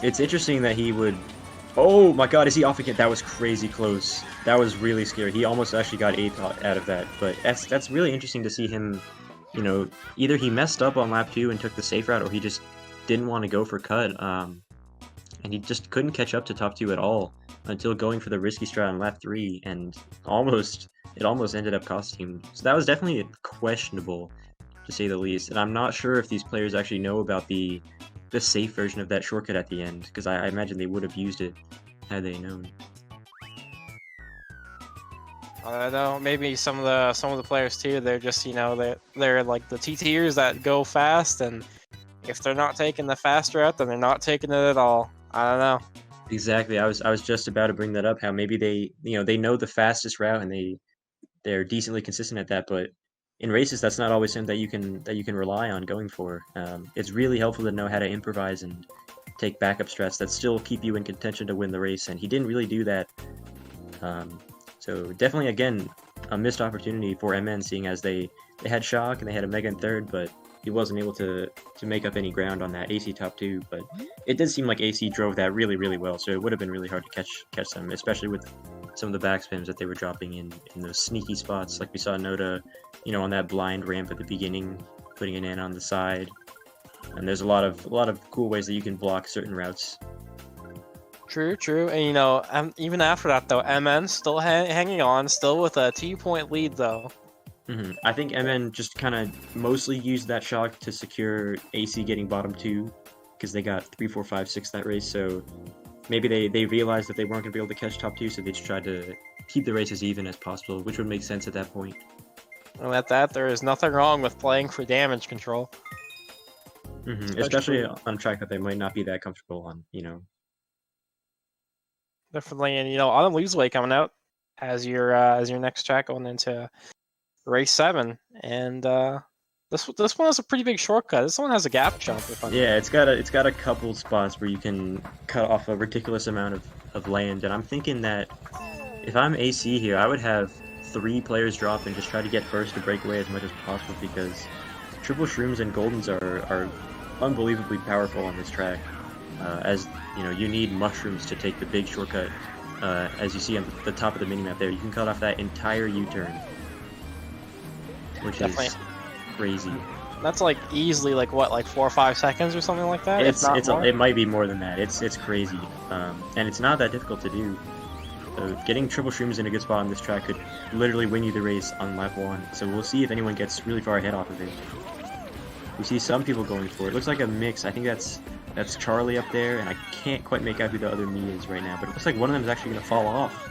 It's interesting that he would... Oh my god, is he off again? That was crazy close. That was really scary. He almost actually got 8th out of that, but that's really interesting to see him you know, either he messed up on lap 2 and took the safe route, or he just didn't want to go for cut, and he just couldn't catch up to top 2 at all until going for the risky strat on lap 3, and it almost ended up costing him. So that was definitely questionable, to say the least. And I'm not sure if these players actually know about the safe version of that shortcut at the end, because I imagine they would have used it had they known.
I don't know, maybe some of the players too. They're just, you know, they're like the TTers that go fast, and if they're not taking the fast route, then they're not taking it at all. I don't know.
Exactly. I was just about to bring that up. How maybe they know the fastest route, and they're decently consistent at that. But in races, that's not always something that you can rely on going for. It's really helpful to know how to improvise and take backup strats that still keep you in contention to win the race. And he didn't really do that. So definitely, again, a missed opportunity for MN, seeing as they had shock and they had a mega in third, but he wasn't able to make up any ground on that AC top 2. But it did seem like AC drove that really, really well, so it would have been really hard to catch them, especially with some of the backspins that they were dropping in those sneaky spots, like we saw Nota, you know, on that blind ramp at the beginning, putting an in on the side. And there's a lot of cool ways that you can block certain routes.
True. And you know, even after that though, MN still hanging on, still with a 2-point lead though.
I think MN just kind of mostly used that shock to secure AC getting bottom 2, because they got 3, 4, 5, 6 that race. So maybe they realized that they weren't going to be able to catch top 2, so they just tried to keep the race as even as possible, which would make sense at that point.
And at that, there is nothing wrong with playing for damage control.
Especially on a track that they might not be that comfortable on, you know.
Definitely, and you know, Autumn Leavesway coming out as your next track going into race 7, and this one has a pretty big shortcut. This one has a gap jump.
Yeah, it's got a couple spots where you can cut off a ridiculous amount of land, and I'm thinking that if I'm AC here, I would have 3 players drop and just try to get first to break away as much as possible, because triple shrooms and goldens are unbelievably powerful on this track. As you know, you need mushrooms to take the big shortcut. As you see on the top of the minimap there, you can cut off that entire U-turn, which is crazy.
That's like easily like 4 or 5 seconds or something like that.
It might be more than that. It's crazy, and it's not that difficult to do. So getting triple shrooms in a good spot on this track could literally win you the race on lap 1. So we'll see if anyone gets really far ahead off of it. We see some people going for it. Looks like a mix. I think that's Charlie up there, and I can't quite make out who the other me is right now, but it looks like one of them is actually going to fall off.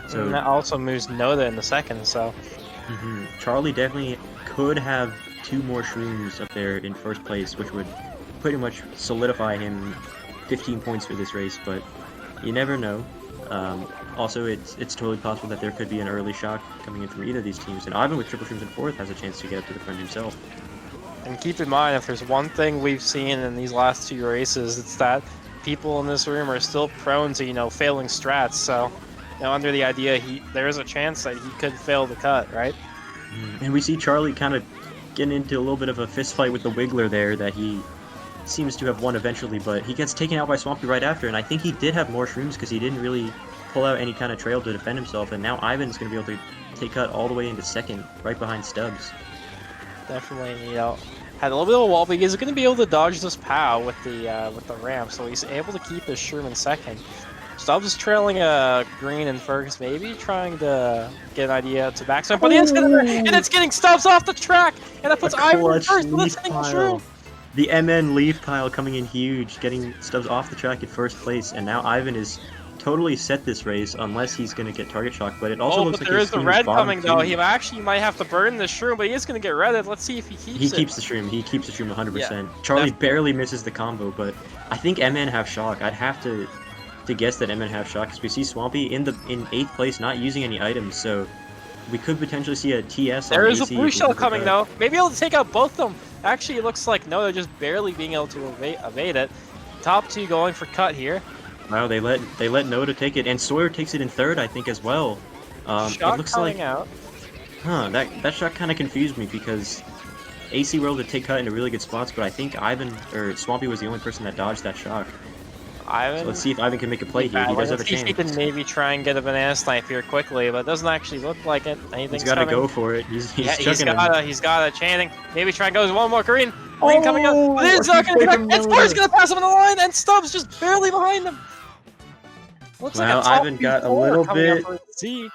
So and that also moves Noda in the second, so...
Charlie definitely could have 2 more shrooms up there in first place, which would pretty much solidify him 15 points for this race, but you never know. Also, it's totally possible that there could be an early shock coming in from either of these teams, and Ivan with triple shrooms in 4th has a chance to get up to the front himself.
And keep in mind, if there's one thing we've seen in these last 2 races, it's that people in this room are still prone to, you know, failing strats. So, you know, under the idea, there is a chance that he could fail the cut, right?
And we see Charlie kind of getting into a little bit of a fist fight with the Wiggler there that he seems to have won eventually, but he gets taken out by Swampy right after, and I think he did have more shrooms because he didn't really pull out any kind of trail to defend himself, and now Ivan's going to be able to take cut all the way into 2nd, right behind Stubbs.
Definitely, you know, had a little bit of a wall, but he's going to be able to dodge this POW with the ramp, so he's able to keep his shroom in 2nd. Stubbs is trailing Green and Fergus, maybe trying to get an idea to backstep, but and it's getting Stubbs off the track, and that puts Ivan in 1st with a single shroom.
The MN leaf pile coming in huge, getting Stubbs off the track in 1st place, and now Ivan is totally set this race unless he's going to get target shock, but it also looks like
there is the red coming though. He actually might have to burn the shroom, but he is going to get redded. Let's see if he keeps it.
He keeps the shroom. He keeps the shroom 100%. Yeah, Charlie barely misses the combo, but I think MN have shock. I'd have to guess that MN have shock, because we see Swampy in 8th place not using any items, so we could potentially see a TS on
There is
AC
a blue shell coming though. Maybe able to take out both of them. Actually, it looks like no, they're just barely being able to evade it. Top 2 going for cut here.
Wow, they let Noda take it, and Sawyer takes it in 3rd, I think, as well.
Shot
it looks
coming
like
out.
That shot kind of confused me, because AC were able to take cut into really good spots, but I think Ivan or Swampy was the only person that dodged that shock.
Ivan.
So let's see if Ivan can make a play here. He does have a
Let's see if he
chance.
can maybe try and get a banana snipe here quickly, but it doesn't actually look like it. Anything's
He's got to
coming.
go for it. He's
Yeah,
chucking him.
he's got a chanting. Maybe try and go one more green. Green coming up.
Oh,
But it's
a
not
huge
going to
play
connect.
from
And Spar's
Senota.
going to pass him on the line, and Stubbs just barely behind him. Looks like a
Well,
top
Ivan got a
four
little
coming up
bit.
for Z.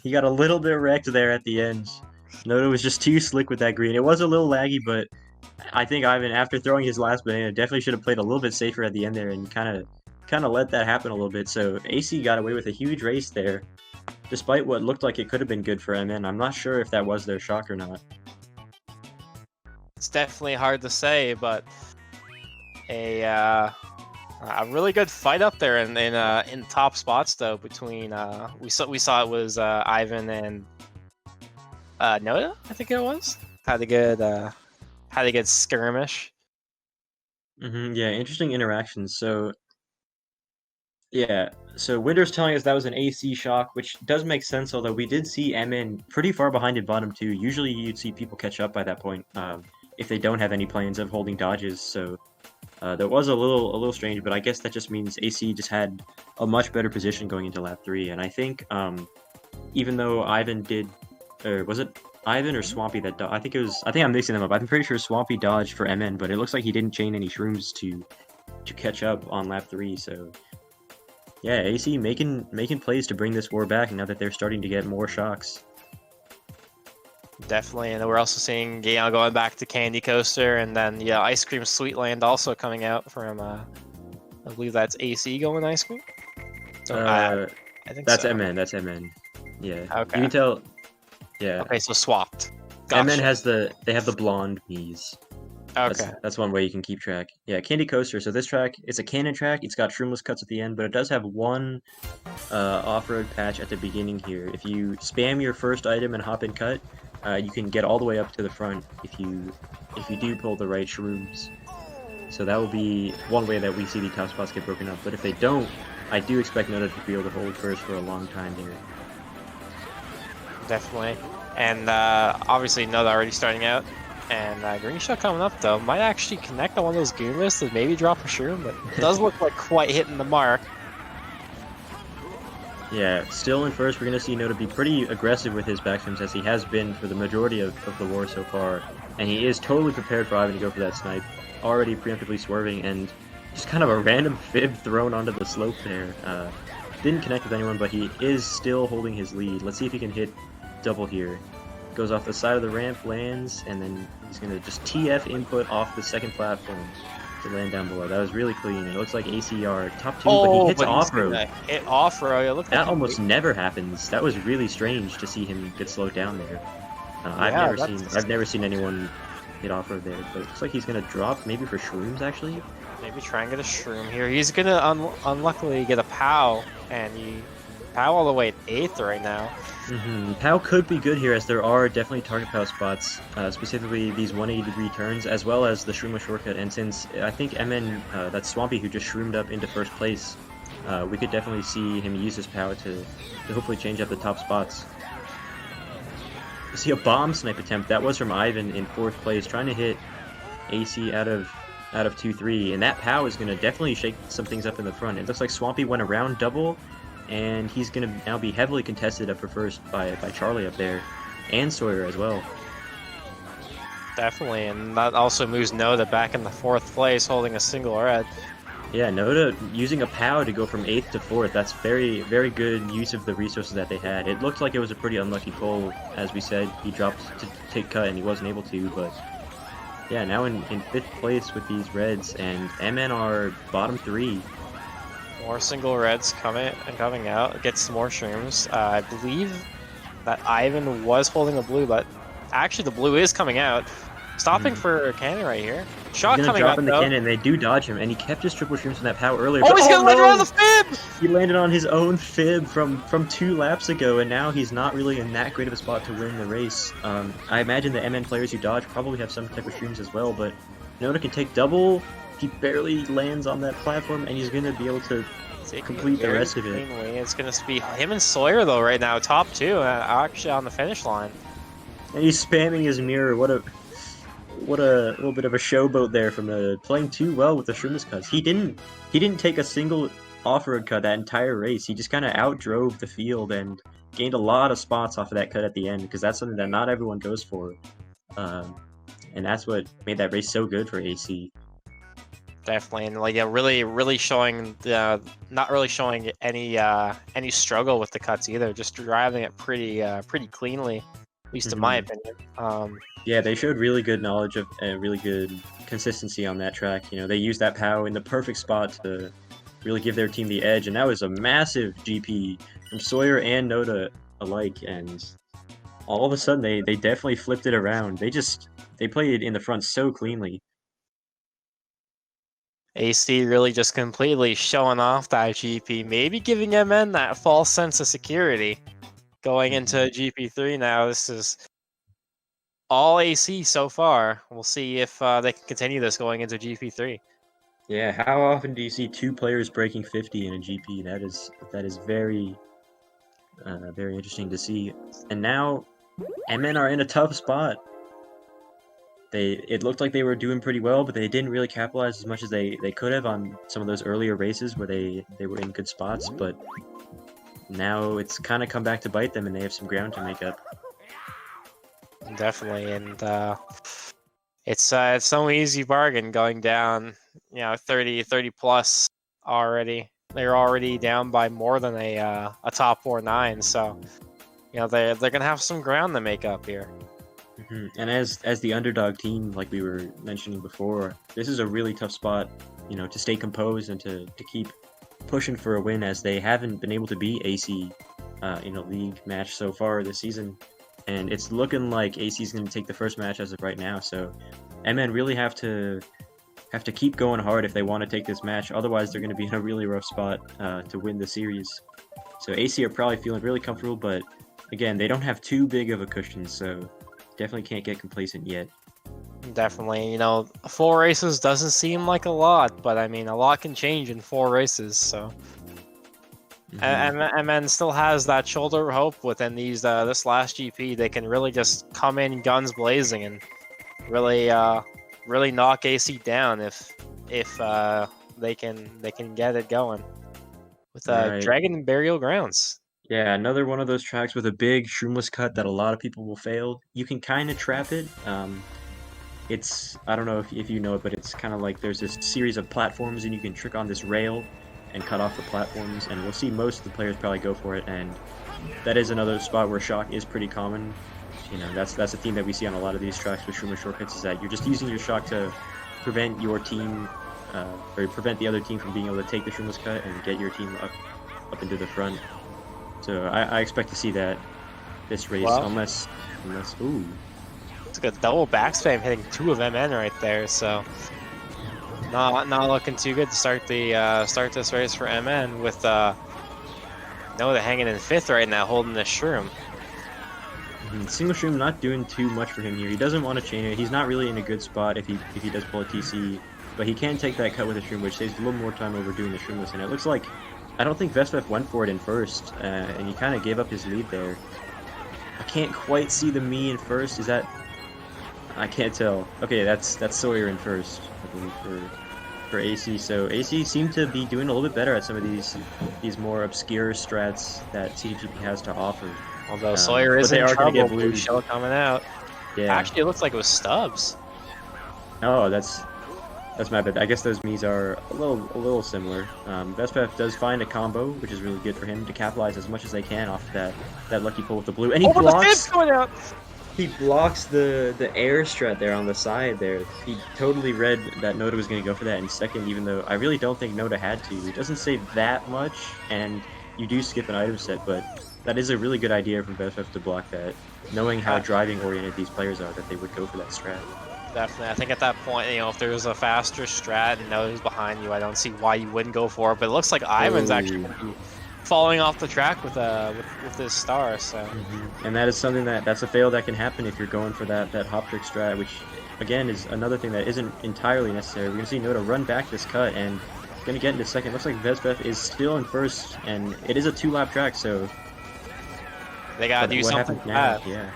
He got a little bit wrecked there at the end. Senota was just too slick with that green. It was a little laggy, but I think Ivan, after throwing his last banana, definitely should have played a little bit safer at the end there and kind of let that happen a little bit. So AC got away with a huge race there, despite what looked like it could have been good for MN. I'm not sure if that was their shock or not.
It's definitely hard to say, but a really good fight up there in top spots though. Between we saw it was Ivan and Noda, I think it was. Had a good skirmish.
Yeah, interesting interactions. So yeah, so Winter's telling us that was an AC shock, which does make sense, although we did see MN pretty far behind in bottom 2. Usually you'd see people catch up by that point if they don't have any plans of holding dodges, so that was a little strange, but I guess that just means AC just had a much better position going into lap 3, and I think even though Ivan did, or was it Ivan or Swampy that I think I'm mixing them up. I'm pretty sure Swampy dodged for MN, but it looks like he didn't chain any shrooms to catch up on lap 3, so yeah, AC making plays to bring this war back now that they're starting to get more shocks.
Definitely, and we're also seeing going back to Candy Coaster, and then Ice Cream Sweetland also coming out from I believe that's AC going Ice Cream. I think
that's
so.
MN. That's MN. Yeah.
Okay.
You can tell. Yeah.
Okay, so swapped. Gotcha.
MN they have the blonde Miis.
Okay.
That's one way you can keep track. Yeah, Candy Coaster. So this track, it's a cannon track. It's got shroomless cuts at the end, but it does have one off-road patch at the beginning here. If you spam your first item and hop in cut, you can get all the way up to the front if you do pull the right shrooms. So that will be one way that we see the top spots get broken up. But if they don't, I do expect Noda to be able to hold first for a long time here.
Definitely. And obviously Noda already starting out. And Green Shot coming up though might actually connect on one of those Goombas and maybe drop a shroom, but it does look like quite hitting the mark.
Yeah, still in first, we're going to see Noda be pretty aggressive with his backswings as he has been for the majority of the war so far. And he is totally prepared for Ivan to go for that snipe, already preemptively swerving, and just kind of a random fib thrown onto the slope there. Didn't connect with anyone, but he is still holding his lead. Let's see if he can hit double here. Goes off the side of the ramp, lands, and then he's going to just TF input off the second platform to land down below. That was really clean. It looks like ACR top 2, but he hits off-road.
Hit off-road. It looked like
that almost never happens. That was really strange to see him get slowed down there. I've never seen anyone hit off-road there, but it looks like he's going to drop maybe for shrooms,
Maybe try and get a shroom here. He's going to unluckily get a POW, and POW all the way at 8th right now.
POW could be good here, as there are definitely target POW spots, specifically these 180-degree turns, as well as the shroomless shortcut. And since I think MN, that's Swampy, who just shroomed up into first place, we could definitely see him use his POW to hopefully change up the top spots. You see a bomb snipe attempt. That was from Ivan in 4th place, trying to hit AC out of 2-3, and that POW is going to definitely shake some things up in the front. It looks like Swampy went around double, and he's going to now be heavily contested up for first by Charlie up there, and Sawyer as well.
Definitely, and that also moves Noda back in the 4th place, holding a single red.
Yeah, Noda using a POW to go from 8th to 4th, that's very, very good use of the resources that they had. It looked like it was a pretty unlucky pull, as we said. He dropped to take cut and he wasn't able to, but yeah, now in 5th place with these reds, and MN are bottom 3.
More single reds coming out. Get some more shrooms. I believe that Ivan was holding a blue, but actually the blue is coming out. Stopping for a cannon right here. Shot
he's
coming
drop
out
in the
though.
cannon. They do dodge him, and he kept his triple shrooms from that POW earlier.
Oh, he's gonna land around the fib!
He landed on his own fib from 2 laps ago, and now he's not really in that great of a spot to win the race. I imagine the MN players who dodge probably have some type of shrooms as well, but Noda can take double. He barely lands on that platform, and he's going to be able to complete the rest of it.
It's going to be him and Sawyer, though, right now, top 2, actually on the finish line.
And he's spamming his mirror. What what a little bit of a showboat there from playing too well with the Shroomish cuts. He didn't take a single off-road cut that entire race. He just kind of outdrove the field and gained a lot of spots off of that cut at the end because that's something that not everyone goes for. And that's what made that race so good for AC.
Definitely, and like really showing not really showing any struggle with the cuts either. Just driving it pretty cleanly, at least in my opinion.
Yeah, they showed really good knowledge of really good consistency on that track. You know, they used that POW in the perfect spot to really give their team the edge, and that was a massive GP from Sawyer and Nota alike. And all of a sudden, they definitely flipped it around. They played in the front so cleanly.
AC really just completely showing off that GP, maybe giving MN that false sense of security going into GP3 now. This is all AC so far. We'll see if they can continue this going into GP3.
Yeah, how often do you see two players breaking 50 in a GP? That is very very interesting to see. And now MN are in a tough spot. It looked like they were doing pretty well, but they didn't really capitalize as much as they could have on some of those earlier races where they were in good spots, but now it's kind of come back to bite them and they have some ground to make up.
Definitely, and it's no easy bargain going down, 30 plus already. They're already down by more than a top 4-9, so they're gonna have some ground to make up here.
And as the underdog team, like we were mentioning before, this is a really tough spot, to stay composed and to keep pushing for a win, as they haven't been able to beat AC in a league match so far this season. And it's looking like AC is going to take the first match as of right now. So MN really have to keep going hard if they want to take this match. Otherwise, they're going to be in a really rough spot to win the series. So AC are probably feeling really comfortable, but again, they don't have too big of a cushion, so definitely can't get complacent yet.
Definitely, 4 races doesn't seem like a lot, but I mean, a lot can change in 4 races, so. And MN still has that shoulder of hope within these this last GP. They can really just come in guns blazing and really knock AC down if they can get it going with Dragon and Burial Grounds.
Yeah, another one of those tracks with a big shroomless cut that a lot of people will fail. You can kind of trap it. I don't know if you know it, but it's kind of like there's this series of platforms and you can trick on this rail and cut off the platforms, and we'll see most of the players probably go for it, and that is another spot where shock is pretty common. That's a theme that we see on a lot of these tracks with shroomless shortcuts, is that you're just using your shock to prevent your team, or prevent the other team from being able to take the shroomless cut and get your team up into the front. So I expect to see that this race, unless ooh.
It's a good double backspam hitting 2 of MN right there, so not looking too good to start this race for MN with Noda hanging in 5th right now, holding the shroom.
Single shroom not doing too much for him here. He doesn't want to chain it. He's not really in a good spot if he does pull a TC, but he can take that cut with a shroom, which saves a little more time over doing the shroomless. And it looks like I don't think Vespef went for it in first, and he kind of gave up his lead there. I can't quite see the me in first. Is that? I can't tell. Okay, that's Sawyer in first, I believe, for AC. So AC seemed to be doing a little bit better at some of these more obscure strats that CDGP has to offer.
Although Sawyer is in trouble, blue shell coming out. Yeah. Actually, it looks like it was Stubbs.
Oh, that's my bad. I guess those Miis are a little similar. Vespef does find a combo, which is really good for him to capitalize as much as they can off that lucky pull with the blue. And he blocks.
The going out.
He blocks the air strat there on the side there. He totally read that Noda was going to go for that in second, even though I really don't think Noda had to. It doesn't save that much, and you do skip an item set, but that is a really good idea from Vespef to block that, knowing how driving-oriented these players are, that they would go for that strat.
Definitely. I think at that point, if there was a faster strat and Noda's behind you, I don't see why you wouldn't go for it, but it looks like Ivan's actually going to be falling off the track with this star, so.
And that is something that's a fail that can happen if you're going for that hop trick strat, which again is another thing that isn't entirely necessary. We're gonna see Noda run back this cut and gonna get into second. Looks like Vespef is still in first, and it is a 2-lap track, so
they gotta do something
now? Yeah.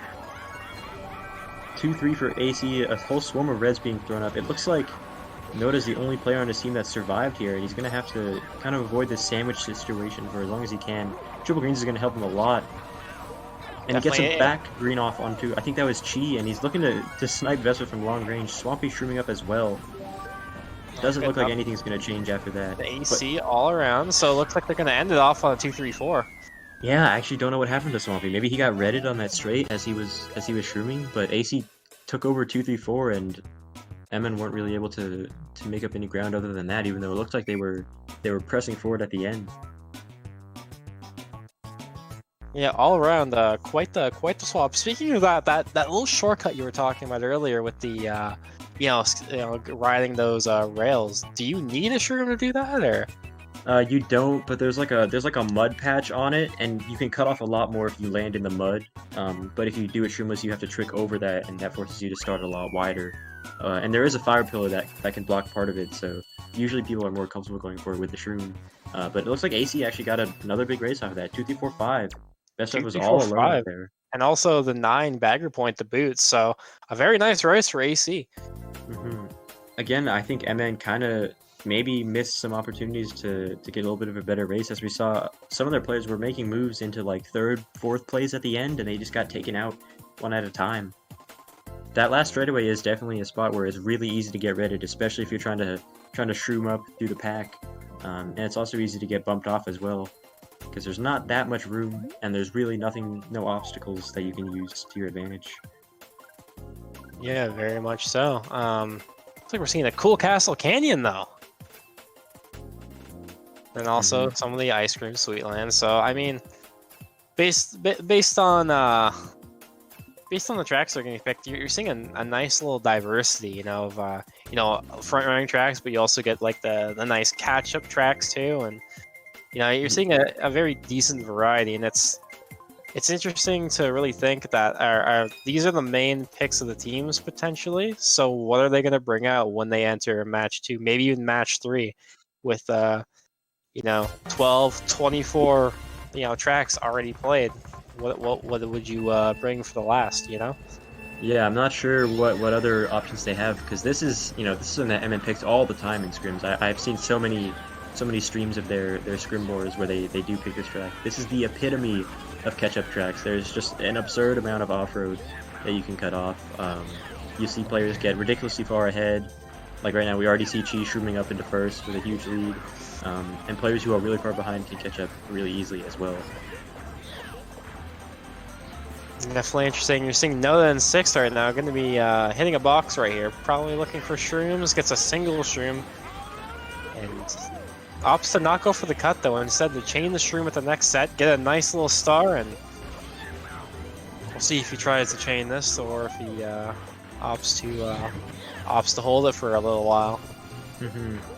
2-3 for AC, a whole swarm of reds being thrown up. It looks like Noda's the only player on his team that survived here, and he's going to have to kind of avoid this sandwich situation for as long as he can. Triple greens is going to help him a lot. And
Definitely,
he gets a back green off onto, I think that was Chi, and he's looking to snipe Vesper from long range. Swampy shrooming up as well. Doesn't look like anything's going to change after that.
The AC all around, so it looks like they're going to end it off on a 2-3-4.
Yeah, I actually don't know what happened to Swampy. Maybe he got redded on that straight as he was shrooming, but AC took over 2-3-4, and MN weren't really able to make up any ground other than that, even though it looked like they were pressing forward at the end.
Yeah, all around, quite the swap. Speaking of that little shortcut you were talking about earlier with the riding those rails, do you need a shroom to do that, or?
You don't, but there's like a mud patch on it, and you can cut off a lot more if you land in the mud. But if you do it shroomless, you have to trick over that, and that forces you to start a lot wider. And there is a fire pillar that can block part of it, so usually people are more comfortable going forward with the shroom. But it looks like AC actually got another big race off of that. 2-3-4-5. Best stuff was all alone there.
And also the 9 bagger point to boot, so a very nice race for AC.
Again, I think MN kind of maybe missed some opportunities to get a little bit of a better race, as we saw some of their players were making moves into like 3rd, 4th place at the end, and they just got taken out one at a time. That last straightaway is definitely a spot where it's really easy to get redded, especially if you're trying to shroom up through the pack. And it's also easy to get bumped off as well, because there's not that much room, and there's really no obstacles that you can use to your advantage.
Yeah, very much so. Looks like we're seeing a cool Castle Canyon though. And also some of the ice cream Sweetland. So I mean, based on the tracks that are getting picked, you're seeing a nice little diversity, of front running tracks, but you also get like the nice catch up tracks too, and you're seeing a very decent variety, and it's interesting to really think that these are the main picks of the teams potentially. So what are they going to bring out when they enter match 2, maybe even match 3, with 12, 24, tracks already played? What would you bring for the last?
Yeah, I'm not sure what other options they have, because this is something that MN picks all the time in scrims. I've seen so many streams of their scrim boards where they do pick this track. This is the epitome of catch-up tracks. There's just an absurd amount of off-road that you can cut off. You see players get ridiculously far ahead. Like right now, we already see Chi shrooming up into first with a huge lead. And players who are really far behind can catch up really easily as well.
Definitely interesting. You're seeing Noda in 6th right now. Going to be hitting a box right here. Probably looking for shrooms. Gets a single shroom. And opts to not go for the cut though. Instead to chain the shroom at the next set. Get a nice little star, and we'll see if he tries to chain this or if he opts to hold it for a little while.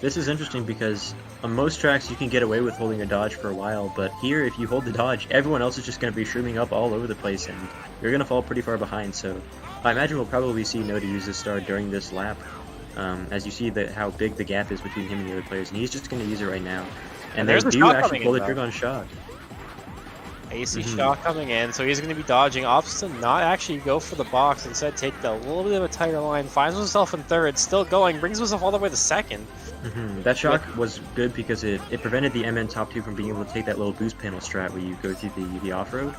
This is interesting because on most tracks you can get away with holding a dodge for a while, but here if you hold the dodge, everyone else is just going to be shrooming up all over the place, and you're going to fall pretty far behind. So I imagine we'll probably see Noda use this star during this lap, as you see how big the gap is between him and the other players, and he's just going to use it right now. And they do actually pull the trigger on shot.
AC shot coming in, so he's going to be dodging. Opts to not actually go for the box, instead take the little bit of a tighter line, finds himself in 3rd, still going, brings himself all the way to 2nd.
That shot was good because it prevented the MN top 2 from being able to take that little boost panel strat where you go through the off-road.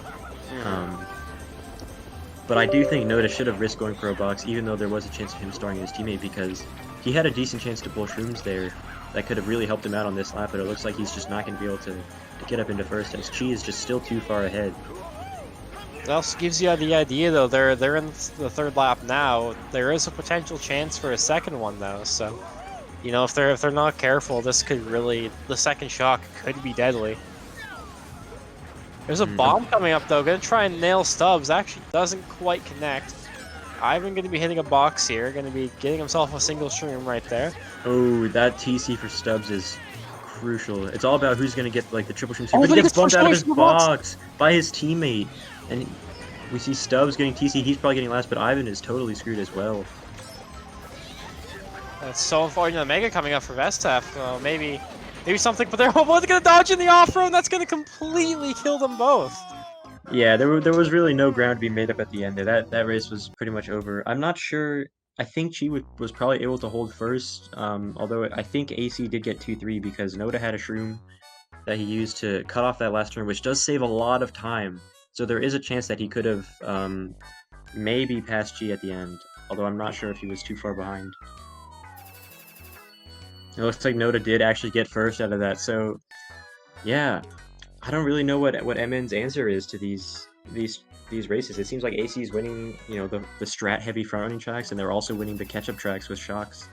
But I do think Noda should have risked going for a box, even though there was a chance of him starring his teammate, because he had a decent chance to pull shrooms there that could have really helped him out on this lap, but it looks like he's just not going to be able to get up into first, as Chi is just still too far ahead.
It also gives you the idea, though, they're in the 3rd lap now. There is a potential chance for a 2nd one, though, so if they're not careful, this could really, the 2nd shock could be deadly. There's a bomb coming up though, gonna try and nail Stubbs, actually doesn't quite connect. Ivan gonna be hitting a box here, gonna be getting himself a single shroom right there.
Oh, that TC for Stubbs is crucial. It's all about who's gonna get like the triple shroom, but
he
he gets bumped out of his box by his teammate. And we see Stubbs getting TC, he's probably getting last, but Ivan is totally screwed as well.
That's so unfortunate. Mega coming up for Vestef. Maybe something, but they're both gonna dodge in the off-road, and that's gonna completely kill them both.
Yeah, there was really no ground to be made up at the end there. That race was pretty much over. I'm not sure. I think she was probably able to hold first. Although I think AC did get 2-3 because Noda had a shroom that he used to cut off that last turn, which does save a lot of time. So there is a chance that he could have maybe passed G at the end. Although I'm not sure if he was too far behind. It looks like Noda did actually get first out of that. So yeah, I don't really know what MN's answer is to these races. It seems like AC is winning, you know, the strat heavy front running tracks, and they're also winning the catch up tracks with shocks.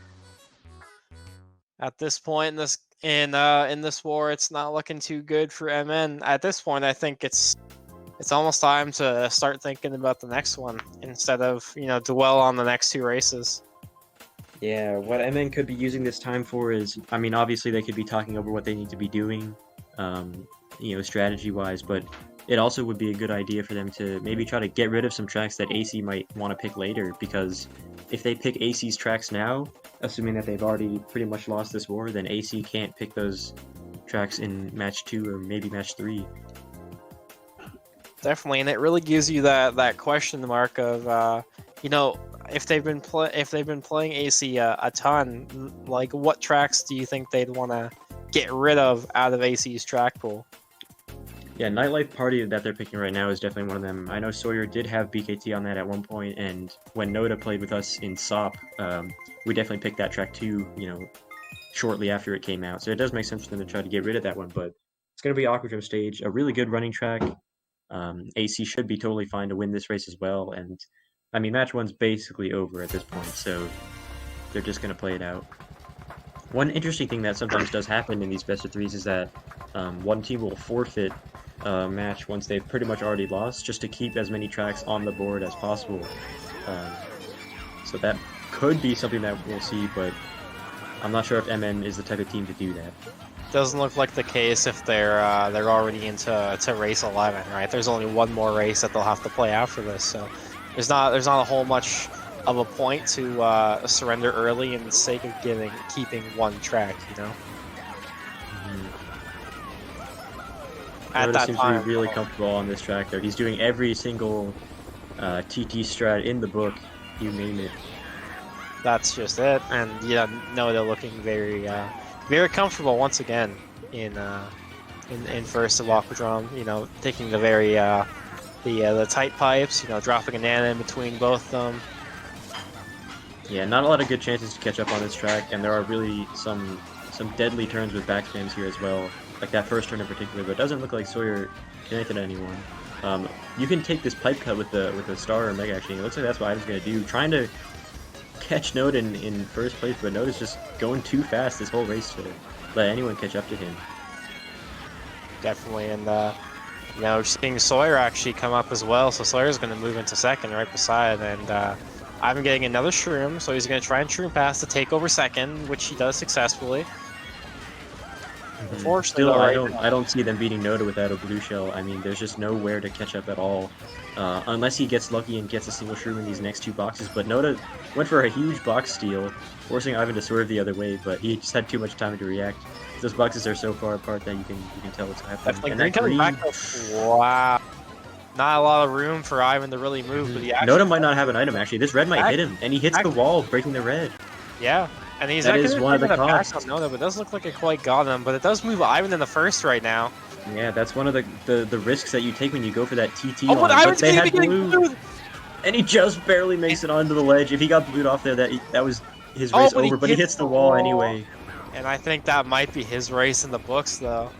At this point in this war, it's not looking too good for MN. At this point, I think it's almost time to start thinking about the next one instead of, you know, dwell on the next two races.
Yeah, what MN could be using this time for is, I mean, obviously they could be talking over what they need to be doing, you know, strategy-wise, but it also would be a good idea for them to maybe try to get rid of some tracks that AC might want to pick later, because if they pick AC's tracks now, assuming that they've already pretty much lost this war, then AC can't pick those tracks in match 2 or maybe match 3.
Definitely, and it really gives you that question mark of, you know, if they've been playing AC a ton, like what tracks do you think they'd want to get rid of out of AC's track pool?
Yeah, Nightlife Party that they're picking right now is definitely one of them. I know Sawyer did have BKT on that at one point, and when Noda played with us in SOP, we definitely picked that track too, you know, shortly after it came out. So it does make sense for them to try to get rid of that one, but it's going to be Aquadrome Stage, a really good running track. AC should be totally fine to win this race as well, and I mean, match 1's basically over at this point, so they're just going to play it out. One interesting thing that sometimes does happen in these best of 3s is that one team will forfeit a match once they've pretty much already lost, just to keep as many tracks on the board as possible. So that could be something that we'll see, but I'm not sure if MN is the type of team to do that.
Doesn't look like the case if they're already into race 11, right? There's only one more race that they'll have to play after this, so there's not a whole much of a point to surrender early in the sake of keeping one track, you know. At that
seems
time,
to be really comfortable on this track, though. He's doing every single TT strat in the book, you name it.
that's just it, and yeah, no, they're looking very very comfortable once again in first of Aquadrome. You know, taking the very the tight pipes. You know, dropping a nana in between both of them.
Yeah, not a lot of good chances to catch up on this track, and there are really some deadly turns with backspins here as well, like that first turn in particular. But it doesn't look like Sawyer did anything to anyone. You can take this pipe cut with the Star or Mega actually. It looks like that's what Ivan's gonna do, trying to catch Noda in first place, but Noda's just going too fast this whole race to let anyone catch up to him.
Definitely, and you know, seeing Sawyer actually come up as well, so Sawyer's going to move into second right beside, and I'm getting another shroom, so he's going to try and shroom pass to take over second, which he does successfully. Unfortunately,
Still,
though,
I don't see them beating Noda without a blue shell. I mean, there's just nowhere to catch up at all, unless he gets lucky and gets a single shroom in these next two boxes. But Noda went for a huge box steal, forcing Ivan to swerve the other way, but he just had too much time to react. Those boxes are so far apart that you can tell what's happening.
Definitely
And that
coming
green,
back. Wow, not a lot of room for Ivan to really move, but he actually,
Noda might not have an item actually. This red might hit him, and he hits the wall, breaking the red.
Yeah, and he's
That
not
is
going to
one of the
back
costs.
on Noda, but it does look like it quite got him. But it does move Ivan in the first right now.
Yeah, that's one of the risks that you take when you go for that TT
Oh, but
line.
Ivan's
But they
gonna
had
be getting
blue,
blued.
and he just barely makes it onto the ledge. If he got blued off there, that was his race over. But he hits the wall anyway.
And I think that might be his race in the books, though.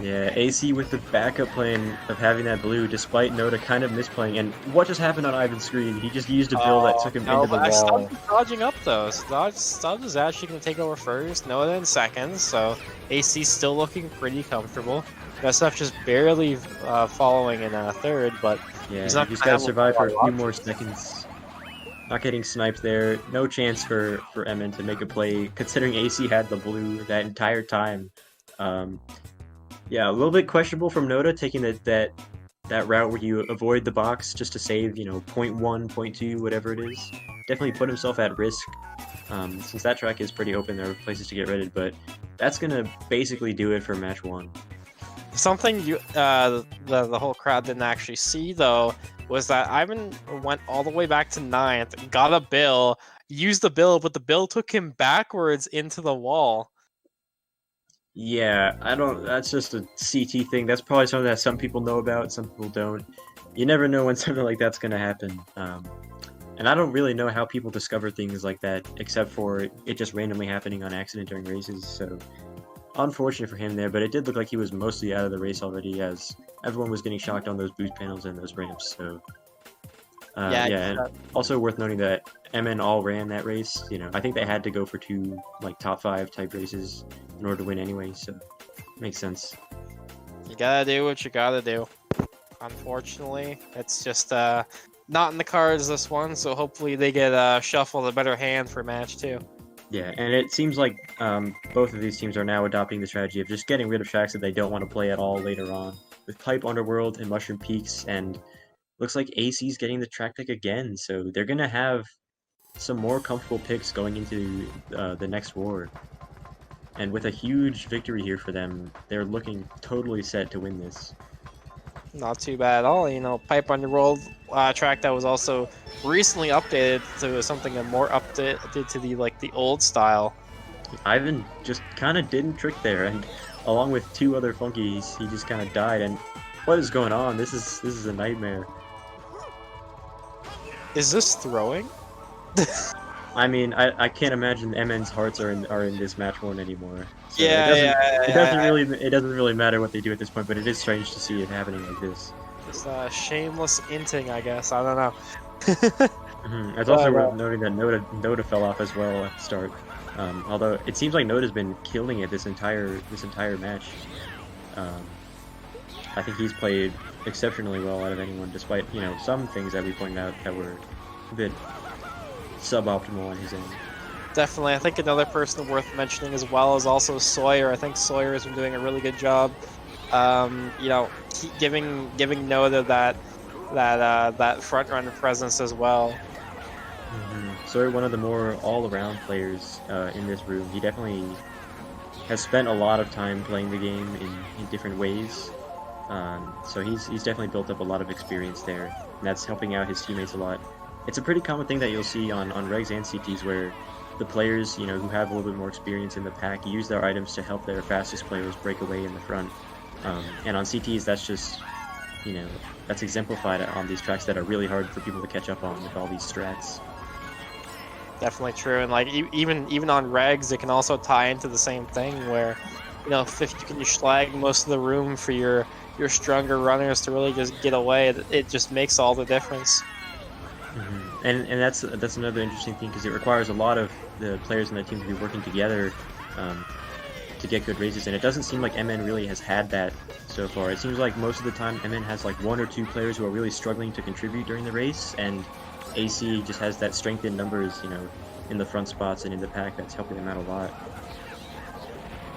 Yeah, AC with the backup plan of having that blue, despite Noda kind of misplaying. And what just happened on Ivan's screen? He just used a bill that took him into the wall.
Stubbs is dodging up, though. Stubbs is actually going to take over first, Noda in second, so AC's still looking pretty comfortable. SF just barely following in third, but
yeah,
he's got
to survive for a few more seconds. Not getting sniped there. No chance for MN to make a play, considering AC had the blue that entire time. Yeah, a little bit questionable from Noda taking that route where you avoid the box just to save, you know, 0.1, 0.2, whatever it is. Definitely put himself at risk. Since that track is pretty open, there are places to get redded, but that's gonna basically do it for match 1.
something the whole crowd didn't actually see though was that Ivan went all the way back to 9th, got a bill, used the bill, but the bill took him backwards into the wall.
Yeah, I don't. That's just a CT thing. That's probably something that some people know about, some people don't. You never know when something like that's gonna happen. And I don't really know how people discover things like that, except for it just randomly happening on accident during races. So unfortunate for him there, but it did look like he was mostly out of the race already, as everyone was getting shocked on those boost panels and those ramps. So yeah, and also worth noting that MN all ran that race. You know, I think they had to go for 2 like top 5 type races in order to win anyway. So makes sense.
You gotta do what you gotta do. Unfortunately, it's just not in the cards this one. So hopefully they get shuffled a better hand for match 2.
Yeah, and it seems like both of these teams are now adopting the strategy of just getting rid of tracks that they don't want to play at all later on. With Pipe Underworld and Mushroom Peaks, and looks like AC's getting the track pick again, so they're going to have some more comfortable picks going into the next war. And with a huge victory here for them, they're looking totally set to win this.
Not too bad at all. You know, Pipe Underworld track that was also recently updated to something more updated to the old style.
Ivan just kind of didn't trick there, and along with 2 other funkies, he just kind of died. And what is going on? This is a nightmare.
Is this throwing?
I mean, I can't imagine MN's hearts are in this match one anymore. So
it
doesn't really matter what they do at this point, but it is strange to see it happening like this.
It's shameless inting, I guess. I don't know.
It's also worth noting that Nota fell off as well at the start. Although it seems like Nota's been killing it this entire match. I think he's played exceptionally well out of anyone, despite some things that we pointed out that were a bit suboptimal on his end.
Definitely. I think another person worth mentioning as well is also Sawyer. I think Sawyer has been doing a really good job. Giving Nota that front runner presence as well.
Sawyer, one of the more all-around players in this room. He definitely has spent a lot of time playing the game in different ways. So he's definitely built up a lot of experience there, and that's helping out his teammates a lot. It's a pretty common thing that you'll see on regs and CTs where the players, who have a little bit more experience in the pack use their items to help their fastest players break away in the front. And on CTs, that's just, that's exemplified on these tracks that are really hard for people to catch up on with all these strats.
Definitely true, and even on regs, it can also tie into the same thing where, if you can schlag most of the room for your stronger runners to really just get away, it just makes all the difference.
And that's another interesting thing, because it requires a lot of the players in that team to be working together to get good races, and it doesn't seem like MN really has had that so far. It seems like most of the time MN has like 1 or 2 players who are really struggling to contribute during the race, and AC just has that strength in numbers, in the front spots and in the pack that's helping them out a lot.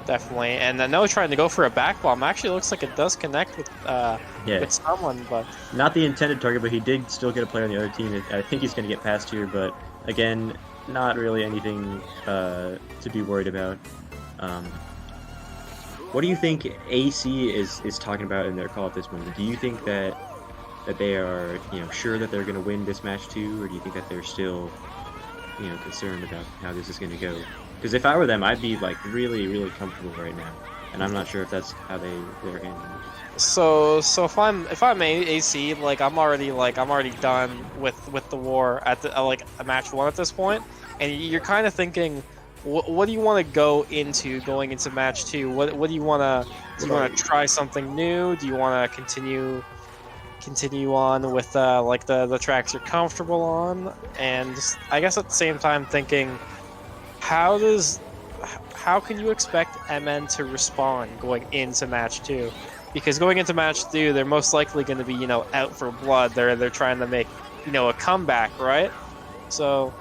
Definitely, and I know trying to go for a back bomb actually looks like it does connect with someone, but
not the intended target, but he did still get a player on the other team. I think he's going to get past here, but again, not really anything to be worried about. What do you think AC is talking about in their call at this moment? Do you think that they are sure that they're going to win this match too, or do you think that they're still concerned about how this is going to go? Because if I were them, I'd be like really, really comfortable right now, and I'm not sure if that's how they're handling it.
So if I'm AC, I'm already done with the war at the match 1 at this point, and you're kind of thinking, what do you want to go into going into match 2? What do you want to try something new? Do you want to continue on with the tracks you're comfortable on? And I guess at the same time thinking, how can you expect MN to respond going into match 2? Because going into match 2, they're most likely going to be out for blood. They're trying to make a comeback, right? So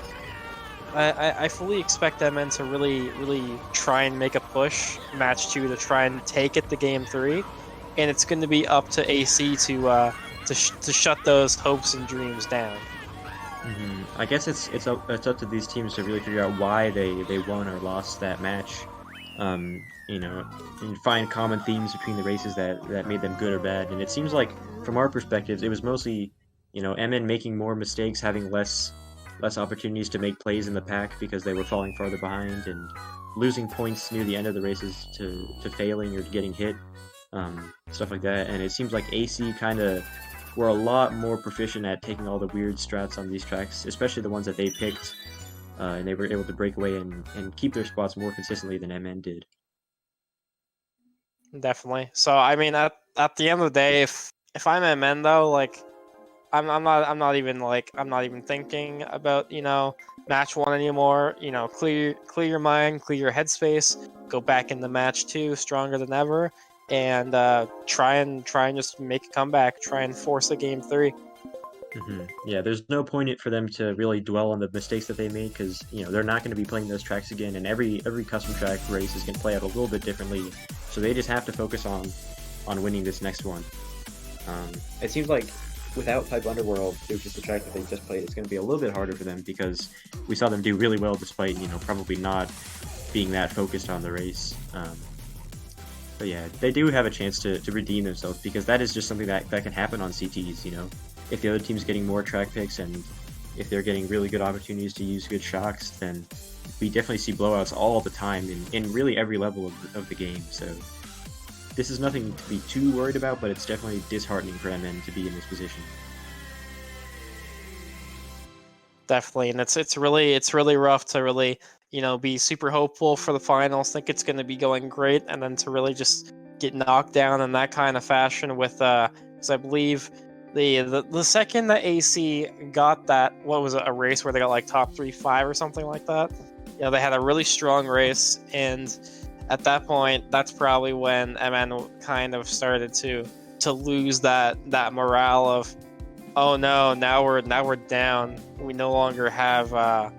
I fully expect MN to really try and make a push match 2 to try and take it to game 3, and it's going to be up to AC to shut those hopes and dreams down.
I guess it's up to these teams to really figure out why they won or lost that match. you know, and find common themes between the races that made them good or bad. And it seems like, from our perspectives, it was mostly, MN making more mistakes, having less opportunities to make plays in the pack because they were falling farther behind and losing points near the end of the races to failing or getting hit, stuff like that. And it seems like AC kind of were a lot more proficient at taking all the weird strats on these tracks, especially the ones that they picked, and they were able to break away and keep their spots more consistently than MN did.
Definitely. So I mean, at the end of the day, if I'm MN though, like I'm not even thinking about match one anymore. Clear your mind, clear your headspace, go back into match two stronger than ever, and try and just make a comeback. Try and force a game three.
Yeah, there's no point for them to really dwell on the mistakes that they made because they're not going to be playing those tracks again, and every custom track race is going to play out a little bit differently. So they just have to focus on winning this next one. It seems like without Pipe Underworld, which is the track that they just played, it's going to be a little bit harder for them because we saw them do really well despite probably not being that focused on the race. But yeah, they do have a chance to redeem themselves because that is just something that can happen on CTs. If the other team's getting more track picks and if they're getting really good opportunities to use good shocks, then we definitely see blowouts all the time in really every level of the game. So this is nothing to be too worried about, but it's definitely disheartening for MN to be in this position.
Definitely, and it's really rough to really be super hopeful for the finals, think it's going to be going great, and then to really just get knocked down in that kind of fashion with because I believe the second that AC got that, what was it, a race where they got like top 3-5 or something like that. They had a really strong race, and at that point, that's probably when MN kind of started to lose that morale of, oh no, now we're down. We no longer have the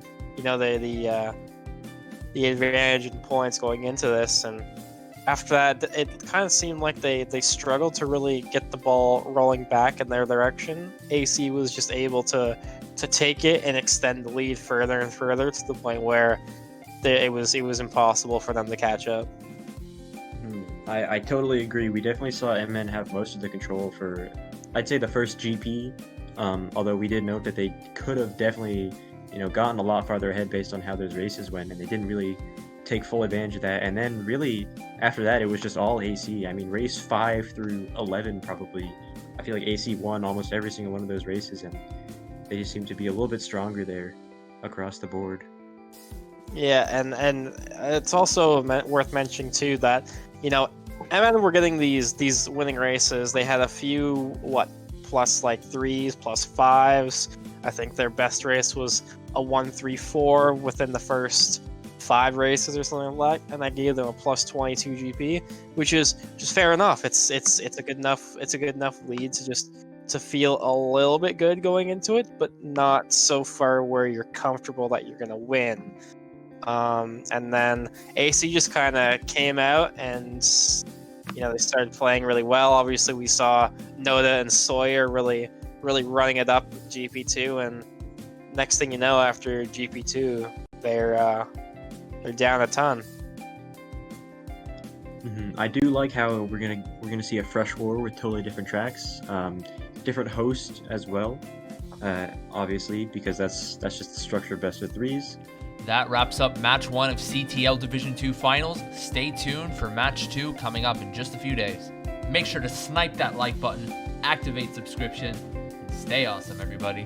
advantage in points going into this, and after that, it kind of seemed like they struggled to really get the ball rolling back in their direction. AC was just able to take it and extend the lead further and further to the point where it was impossible for them to catch up.
I totally agree. We definitely saw MN have most of the control for, I'd say, the first GP. Although we did note that they could have definitely, gotten a lot farther ahead based on how those races went, and they didn't really take full advantage of that. And then really after that, it was just all AC. I mean, race 5 through 11 probably, I feel like AC won almost every single one of those races, and they just seem to be a little bit stronger there across the board.
Yeah, and it's also worth mentioning too that MN were getting these winning races. They had a few plus like 3s, plus 5s. I think their best race was a 1-3-4 within the first 5 races or something like that, and I gave them a plus 22 GP, which is just fair enough. It's a good enough lead to feel a little bit good going into it, but not so far where you're comfortable that you're gonna win. And then AC just kind of came out and they started playing really well. Obviously, we saw Nota and Sawyer really running it up with GP2, and next thing you know, after GP2, they're down a ton.
I do like how we're gonna see a fresh war with totally different tracks, different hosts as well. Obviously, because that's just the structure of best of 3s.
That wraps up Match 1 of CTL Division 2 Finals. Stay tuned for Match 2 coming up in just a few days. Make sure to snipe that like button, activate subscription, and stay awesome, everybody.